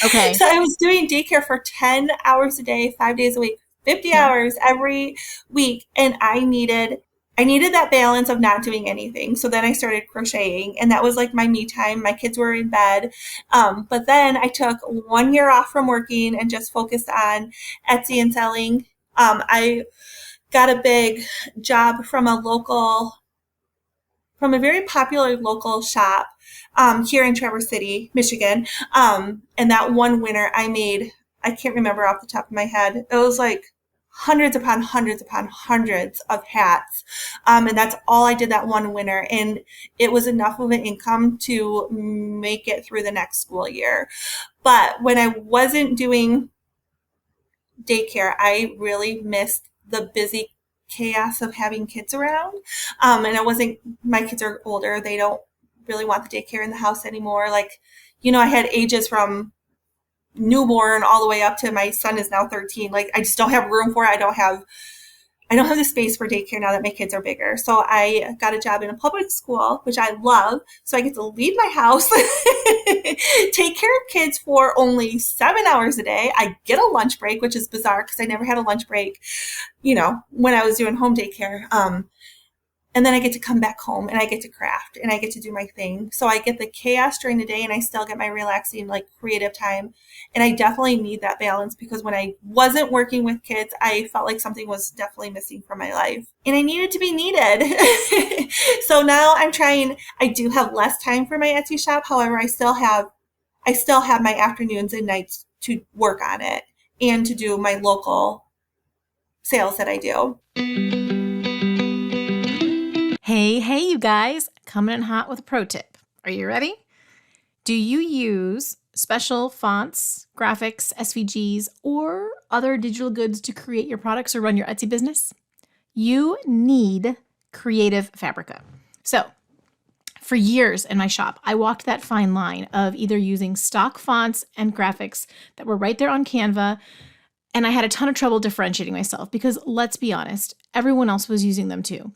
Okay. So I was doing daycare for 10 hours a day, 5 days a week, 50 hours every week. And I needed that balance of not doing anything. So then I started crocheting, and that was like my me time. My kids were in bed. But then I took 1 year off from working and just focused on Etsy and selling. I got a big job from a very popular local shop here in Traverse City, Michigan. And that one winter I can't remember off the top of my head, it was like hundreds upon hundreds upon hundreds of hats. And that's all I did that one winter. And it was enough of an income to make it through the next school year. But when I wasn't doing daycare, I really missed the busy chaos of having kids around. And my kids are older. They don't really want the daycare in the house anymore. Like, I had ages from newborn all the way up to my son is now 13. Like, I just don't have room for it. I don't have the space for daycare now that my kids are bigger. So I got a job in a public school, which I love. So I get to leave my house, take care of kids for only 7 hours a day. I get a lunch break, which is bizarre because I never had a lunch break, when I was doing home daycare. And then I get to come back home and I get to craft and I get to do my thing. So I get the chaos during the day and I still get my relaxing, like creative time. And I definitely need that balance because when I wasn't working with kids, I felt like something was definitely missing from my life and I needed to be needed. So now I do have less time for my Etsy shop. However, I still have my afternoons and nights to work on it and to do my local sales that I do. Hey, you guys, coming in hot with a pro tip. Are you ready? Do you use special fonts, graphics, SVGs, or other digital goods to create your products or run your Etsy business? You need Creative Fabrica. So, for years in my shop, I walked that fine line of either using stock fonts and graphics that were right there on Canva, and I had a ton of trouble differentiating myself because, let's be honest, everyone else was using them too.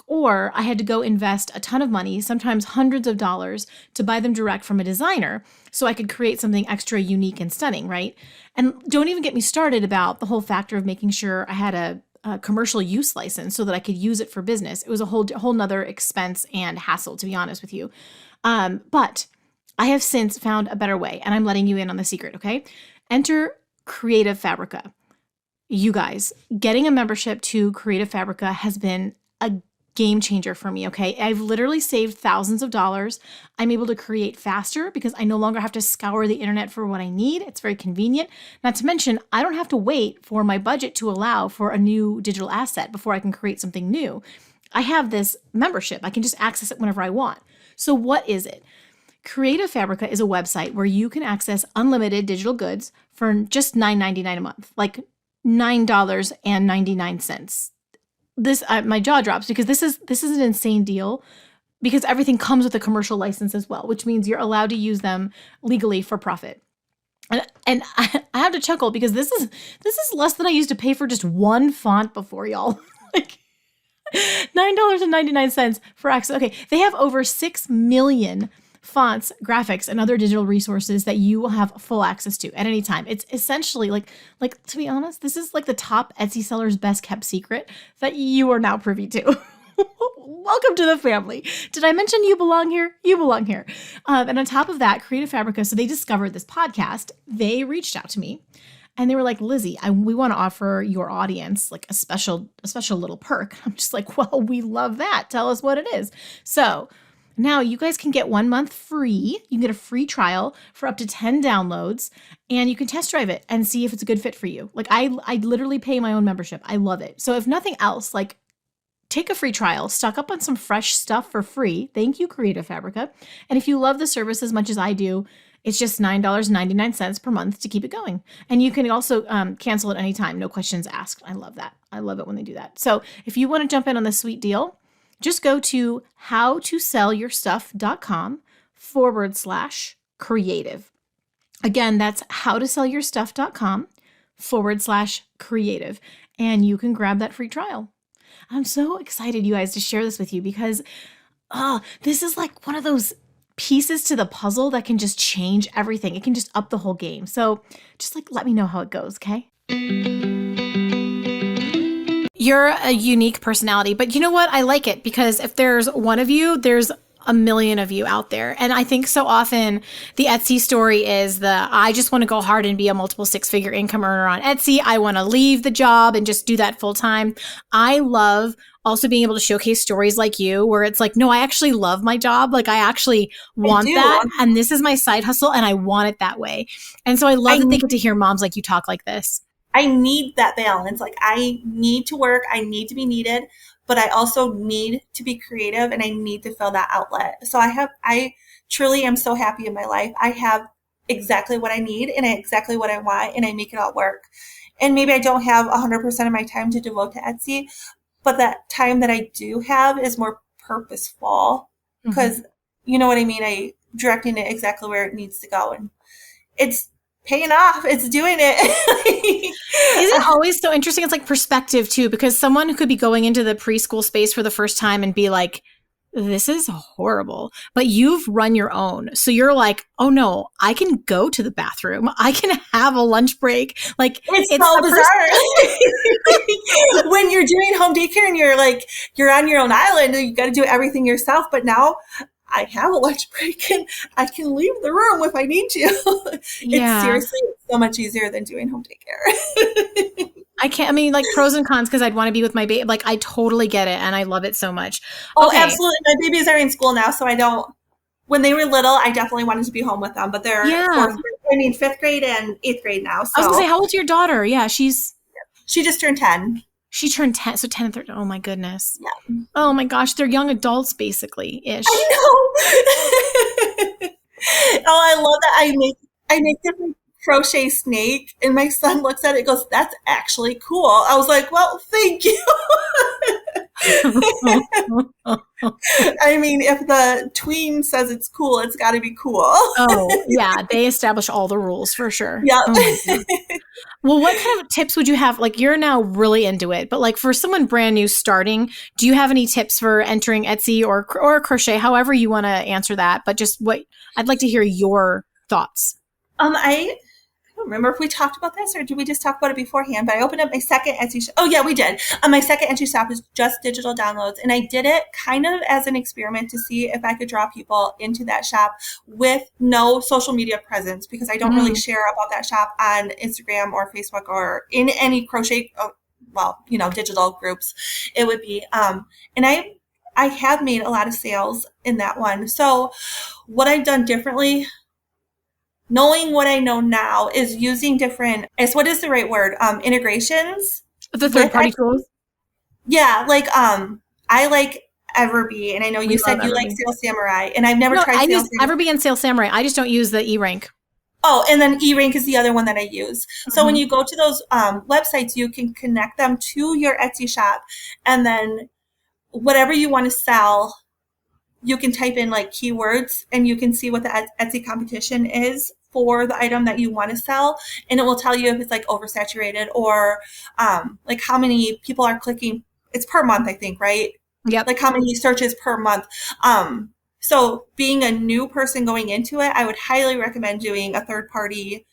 Or I had to go invest a ton of money, sometimes hundreds of dollars, to buy them direct from a designer so I could create something extra unique and stunning, right? And don't even get me started about the whole factor of making sure I had a commercial use license so that I could use it for business. It was a whole nother expense and hassle, to be honest with you. But I have since found a better way, and I'm letting you in on the secret, okay? Enter Creative Fabrica. You guys, getting a membership to Creative Fabrica has been a game changer for me, okay? I've literally saved thousands of dollars. I'm able to create faster because I no longer have to scour the internet for what I need. It's very convenient. Not to mention, I don't have to wait for my budget to allow for a new digital asset before I can create something new. I have this membership. I can just access it whenever I want. So what is it? Creative Fabrica is a website where you can access unlimited digital goods for just $9.99 a month, like $9.99. This my jaw drops because this is an insane deal because everything comes with a commercial license as well, which means you're allowed to use them legally for profit. And I have to chuckle because this is less than I used to pay for just one font before, y'all. Like $9.99 for access. Okay, they have over 6 million fonts, graphics, and other digital resources that you will have full access to at any time. It's essentially like to be honest, this is like the top Etsy seller's best kept secret that you are now privy to. Welcome to the family. Did I mention you belong here? You belong here. And on top of that, Creative Fabrica, so they discovered this podcast. They reached out to me and they were like, Lizzie, we want to offer your audience like a special little perk. I'm just like, well, we love that. Tell us what it is. So now you guys can get 1 month free. You can get a free trial for up to 10 downloads and you can test drive it and see if it's a good fit for you. Like I literally pay my own membership. I love it. So if nothing else, like take a free trial, stock up on some fresh stuff for free. Thank you, Creative Fabrica. And if you love the service as much as I do, it's just $9.99 per month to keep it going. And you can also cancel at any time. No questions asked. I love that. I love it when they do that. So if you want to jump in on this sweet deal, just go to howtosellyourstuff.com/creative. Again, that's howtosellyourstuff.com/creative. And you can grab that free trial. I'm so excited, you guys, to share this with you because this is like one of those pieces to the puzzle that can just change everything. It can just up the whole game. So just like let me know how it goes, okay? You're a unique personality, but you know what? I like it because if there's one of you, there's a million of you out there. And I think so often the Etsy story is I just want to go hard and be a multiple 6-figure income earner on Etsy. I want to leave the job and just do that full time. I love also being able to showcase stories like you where it's like, no, I actually love my job. Like I actually want that. And this is my side hustle and I want it that way. And so I love that they get to hear moms like you talk like this. I need that balance. Like I need to work. I need to be needed, but I also need to be creative and I need to fill that outlet. So I truly am so happy in my life. I have exactly what I need and exactly what I want and I make it all work. And maybe I don't have 100% of my time to devote to Etsy, but that time that I do have is more purposeful because you know what I mean? I directing it exactly where it needs to go. And it's paying off. It's doing it. Isn't it always so interesting? It's like perspective too, because someone who could be going into the preschool space for the first time and be like, this is horrible, but you've run your own. So you're like, oh no, I can go to the bathroom. I can have a lunch break. Like it's so bizarre. When you're doing home daycare and you're on your own island, you got to do everything yourself. But now I have a lunch break and I can leave the room if I need to. It's seriously so much easier than doing home daycare. Like pros and cons because I'd want to be with my baby. Like I totally get it and I love it so much. Oh, okay. Absolutely. My babies are in school now, so when they were little, I definitely wanted to be home with them, but they're 5th grade and 8th grade now. So. I was going to say, how old's your daughter? Yeah, she just turned 10. She turned 10, so 10 and 13. Oh my goodness. Yeah. Oh my gosh, they're young adults basically ish. I know. Oh, I love that. I make different crochet snake, and my son looks at it and goes, "That's actually cool." I was like, "Well, thank you." I mean, if the tween says it's cool, it's got to be cool. Oh, yeah. They establish all the rules for sure. Yeah. Oh, well, what kind of tips would you have? Like, you're now really into it, but like for someone brand new starting, do you have any tips for entering Etsy or crochet, however you want to answer that? But just I'd like to hear your thoughts. I don't remember if we talked about this or did we just talk about it beforehand, but I opened up my second Etsy shop. Oh yeah, we did. My second Etsy shop is just digital downloads. And I did it kind of as an experiment to see if I could draw people into that shop with no social media presence, because I don't really share about that shop on Instagram or Facebook or in any crochet, digital groups it would be. And I I have made a lot of sales in that one. So what I've done differently, knowing what I know now, is using different, what is the right word? Integrations. The third party tools? Yeah, like I like Everbee, and I know you said you like Sales Samurai, and I've never tried Sales Samurai. I use Everbee and Sales Samurai. I just don't use the eRank. Oh, and then eRank is the other one that I use. So when you go to those websites, you can connect them to your Etsy shop, and then whatever you want to sell, you can type in like keywords, and you can see what the Etsy competition is for the item that you want to sell, and it will tell you if it's like oversaturated or like how many people are clicking. It's per month, I think, right? Yep. Like how many searches per month. So being a new person going into it, I would highly recommend doing a third-party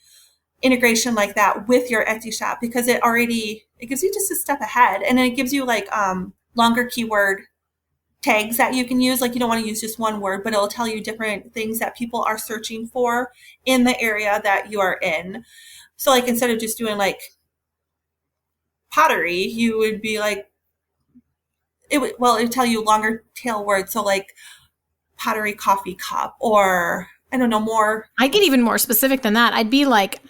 integration like that with your Etsy shop, because it gives you just a step ahead, and then it gives you like longer keyword tags that you can use. Like you don't want to use just one word, but it'll tell you different things that people are searching for in the area that you are in. So like instead of just doing like pottery, you would be like, it would tell you longer tail words. So like pottery coffee cup, or I don't know, more. I'd get even more specific than that. I'd be like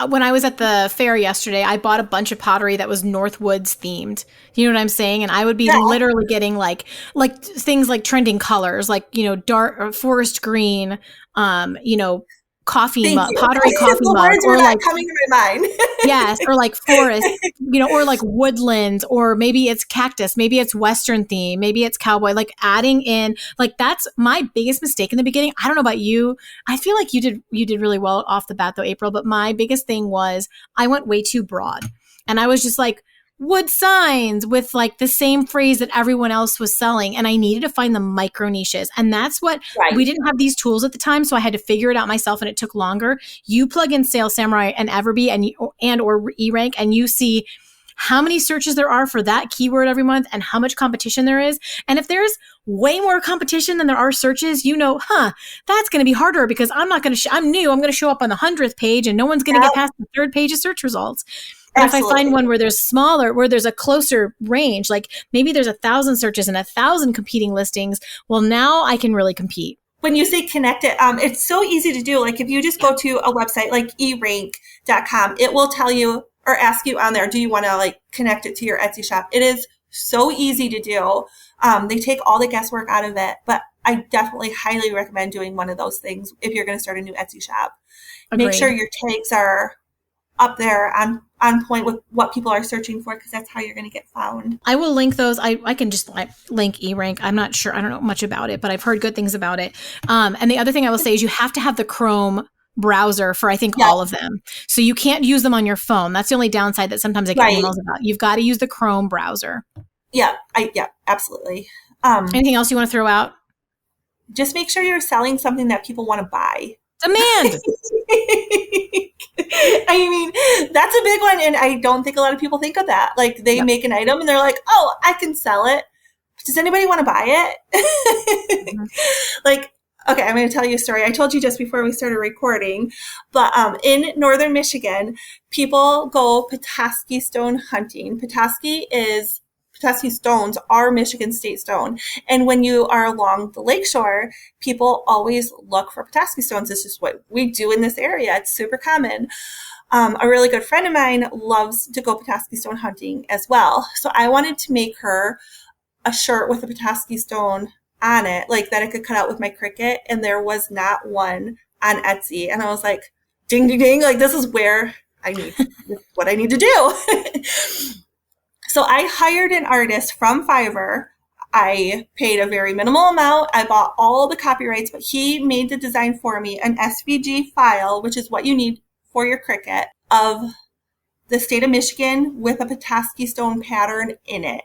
when I was at the fair yesterday, I bought a bunch of pottery that was Northwoods themed. You know what I'm saying? And I would be literally getting like things like trending colors, like, dark or forest green, coffee mug, pottery coffee the mug, words or like coming to my mind. yes, or like forest, or like woodlands, or maybe it's cactus, maybe it's Western theme, maybe it's cowboy. Like adding in, like that's my biggest mistake in the beginning. I don't know about you. I feel like you did really well off the bat though, April. But my biggest thing was I went way too broad, and I was just like, wood signs with like the same phrase that everyone else was selling. And I needed to find the micro niches. And that's what we didn't have these tools at the time. So I had to figure it out myself, and it took longer. You plug in Sales Samurai and Everbee and or eRank, and you see how many searches there are for that keyword every month and how much competition there is. And if there's way more competition than there are searches, that's going to be harder, because I'm not going to, I'm new. I'm going to show up on the 100th page, and no one's going to get past the 3rd page of search results. But Absolutely. If I find one where there's smaller, where there's a closer range, like maybe there's 1,000 searches and 1,000 competing listings, well, now I can really compete. When you say connect it, it's so easy to do. Like if you just go to a website like erank.com, it will tell you or ask you on there, do you want to like connect it to your Etsy shop? It is so easy to do. They take all the guesswork out of it, but I definitely highly recommend doing one of those things if you're going to start a new Etsy shop. Agreed. Make sure your tags are up there on point with what people are searching for, because that's how you're going to get found. I will link those. I can just link eRank. I'm not sure. I don't know much about it, but I've heard good things about it. And the other thing I will say is you have to have the Chrome browser for, I think, all of them. So you can't use them on your phone. That's the only downside that sometimes I get emails about. You've got to use the Chrome browser. Yeah, absolutely. Anything else you want to throw out? Just make sure you're selling something that people want to buy. Demand. I mean, that's a big one, and I don't think a lot of people think of that. Like they make an item and they're like, "Oh, I can sell it. Does anybody want to buy it?" Like, okay, I'm going to tell you a story. I told you just before we started recording, but in northern Michigan, people go Petoskey stone hunting. Petoskey stones are Michigan state stone. And when you are along the lakeshore, people always look for Petoskey stones. This is what we do in this area. It's super common. A really good friend of mine loves to go Petoskey stone hunting as well. So I wanted to make her a shirt with a Petoskey stone on it, like that I could cut out with my Cricut. And there was not one on Etsy. And I was like, ding, ding, ding. Like, this is where what I need to do. So I hired an artist from Fiverr. I paid a very minimal amount. I bought all the copyrights, but he made the design for me, an SVG file, which is what you need for your Cricut, of the state of Michigan with a Petoskey stone pattern in it.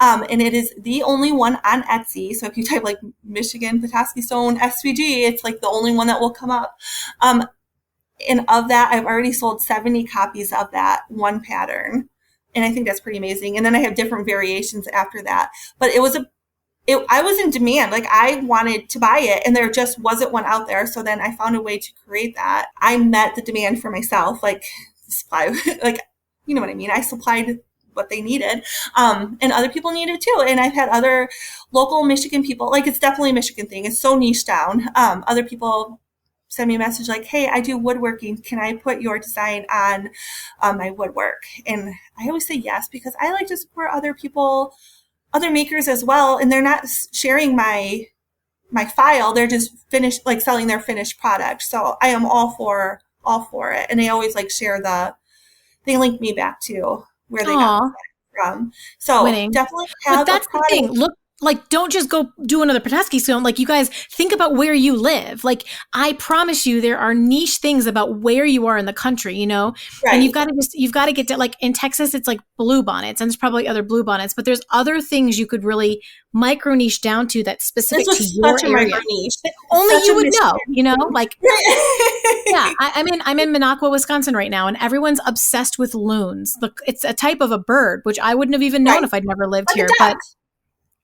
And it is the only one on Etsy. So if you type like Michigan Petoskey stone SVG, it's like the only one that will come up. And of that, I've already sold 70 copies of that one pattern. And I think that's pretty amazing. And then I have different variations after that. But I was in demand. Like I wanted to buy it, and there just wasn't one out there. So then I found a way to create that. I met the demand for myself, like supply, like, you know what I mean? I supplied what they needed. And other people needed too. And I've had other local Michigan people, like it's definitely a Michigan thing. It's so niche down. Other people send me a message like, hey, I do woodworking. Can I put your design on my woodwork? And I always say yes, because I like to support other people, other makers as well. And they're not sharing my file. They're just finished, like selling their finished product. So I am all for it. And they always like share they link me back to where they got it from. So definitely have But that's the thing. Look, like, don't just go do another Petoskey stone. Like, you guys think about where you live. Like, I promise you, there are niche things about where you are in the country, you know? Right. And you've got to get to, like, in Texas, it's like blue bonnets, and there's probably other blue bonnets, but there's other things you could really micro niche down to that's specific to your area. Only you would know, you know? Like, yeah, I'm in Minocqua, Wisconsin right now, and everyone's obsessed with loons. Look, it's a type of a bird, which I wouldn't have even known if I'd never lived here, but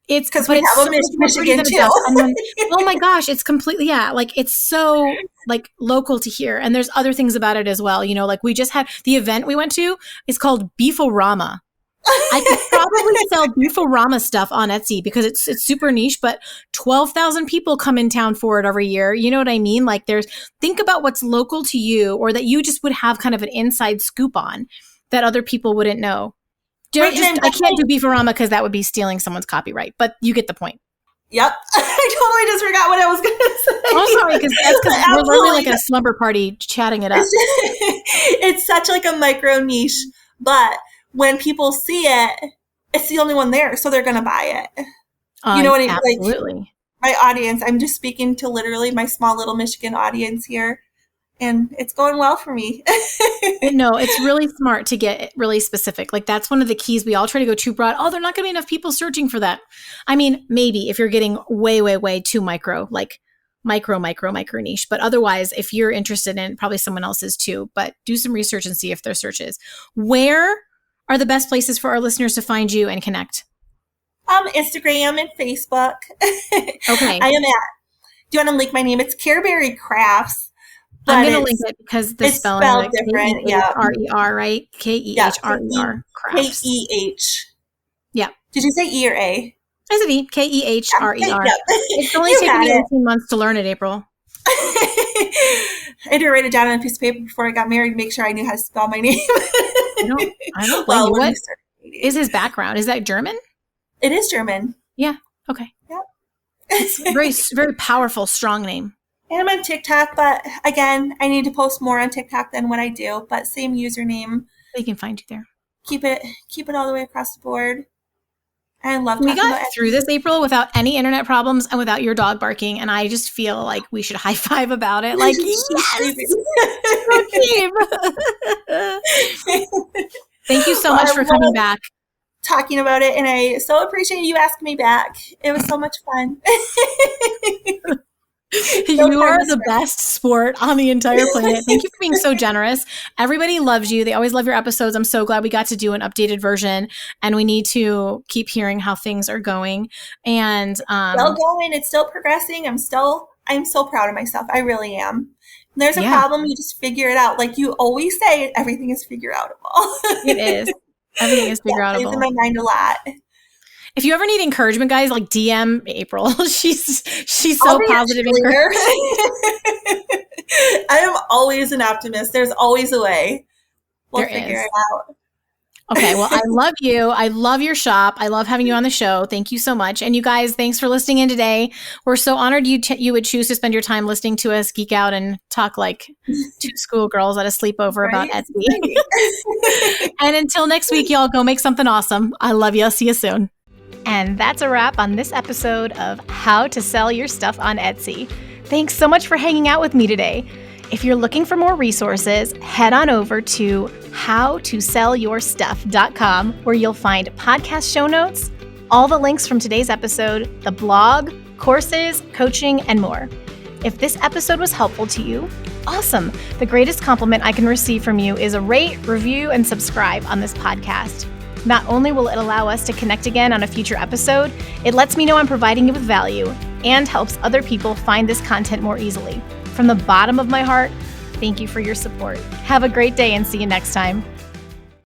it's because we have a Michigan too. Then, oh my gosh, it's completely, like it's so like local to here. And there's other things about it as well. You know, like we just had the event we went to is called Beeforama. I could probably sell Beeforama stuff on Etsy because it's super niche, but 12,000 people come in town for it every year. You know what I mean? Like think about what's local to you, or that you just would have kind of an inside scoop on that other people wouldn't know. I can't do Beeforama because that would be stealing someone's copyright, but you get the point. Yep. I totally just forgot what I was going to say. Oh, sorry, because we're literally like at a slumber party chatting it up. It's such like a micro niche, but when people see it, it's the only one there, so they're going to buy it. You know what I mean? Absolutely. Like, my audience, I'm just speaking to literally my small little Michigan audience here. And it's going well for me. No, it's really smart to get really specific. Like that's one of the keys. We all try to go too broad. Oh, there are not going to be enough people searching for that. I mean, maybe if you're getting way, way, way too micro, like micro niche. But otherwise, if you're interested in it, probably someone else is too. But do some research and see if their search is. Where are the best places for our listeners to find you and connect? Instagram and Facebook. Okay. I am do you want to link my name? It's Careberry Crafts. I'm going to link it because the spelling is like different. Kehrer, right? Kehrer. Crafts. Keh. Yeah. Did you say E or A? I said E. Kehrer. Yep. It's only taken me 18 months to learn it, April. I had to write it down on a piece of paper before I got married to make sure I knew how to spell my name. I don't blame you. What is his background? Is that German? It is German. Yeah. Okay. Yep. It's a very, very powerful, strong name. And I'm on TikTok, but again, I need to post more on TikTok than what I do. But same username. They can find you there. Keep it all the way across the board. I love talking about it. We got through this, April, without any internet problems and without your dog barking. And I just feel like we should high five about it. Like, yes! Thank you so much for coming back. Talking about it. And I so appreciate you asking me back. It was so much fun. You are the best sport on the entire planet. Thank you for being so generous. Everybody loves you. They always love your episodes. I'm so glad we got to do an updated version, and we need to keep hearing how things are going. And still going. It's still progressing. I'm so proud of myself. I really am. When there's a problem, you just figure it out. Like you always say, everything is figure outable. It is. Everything is figure outable. It plays in my mind a lot. If you ever need encouragement, guys, like DM April. She's so positive. I am always an optimist. There's always a way. We'll figure it out. Okay, well, I love you. I love your shop. I love having you on the show. Thank you so much. And you guys, thanks for listening in today. We're so honored you would choose to spend your time listening to us geek out and talk like two schoolgirls at a sleepover about Etsy. And until next week, y'all go make something awesome. I love you. I'll see you soon. And that's a wrap on this episode of How to Sell Your Stuff on Etsy. Thanks so much for hanging out with me today. If you're looking for more resources, head on over to howtosellyourstuff.com, where you'll find podcast show notes, all the links from today's episode, the blog, courses, coaching, and more. If this episode was helpful to you, awesome. The greatest compliment I can receive from you is a rate, review, and subscribe on this podcast. Not only will it allow us to connect again on a future episode, it lets me know I'm providing you with value and helps other people find this content more easily. From the bottom of my heart, thank you for your support. Have a great day and see you next time.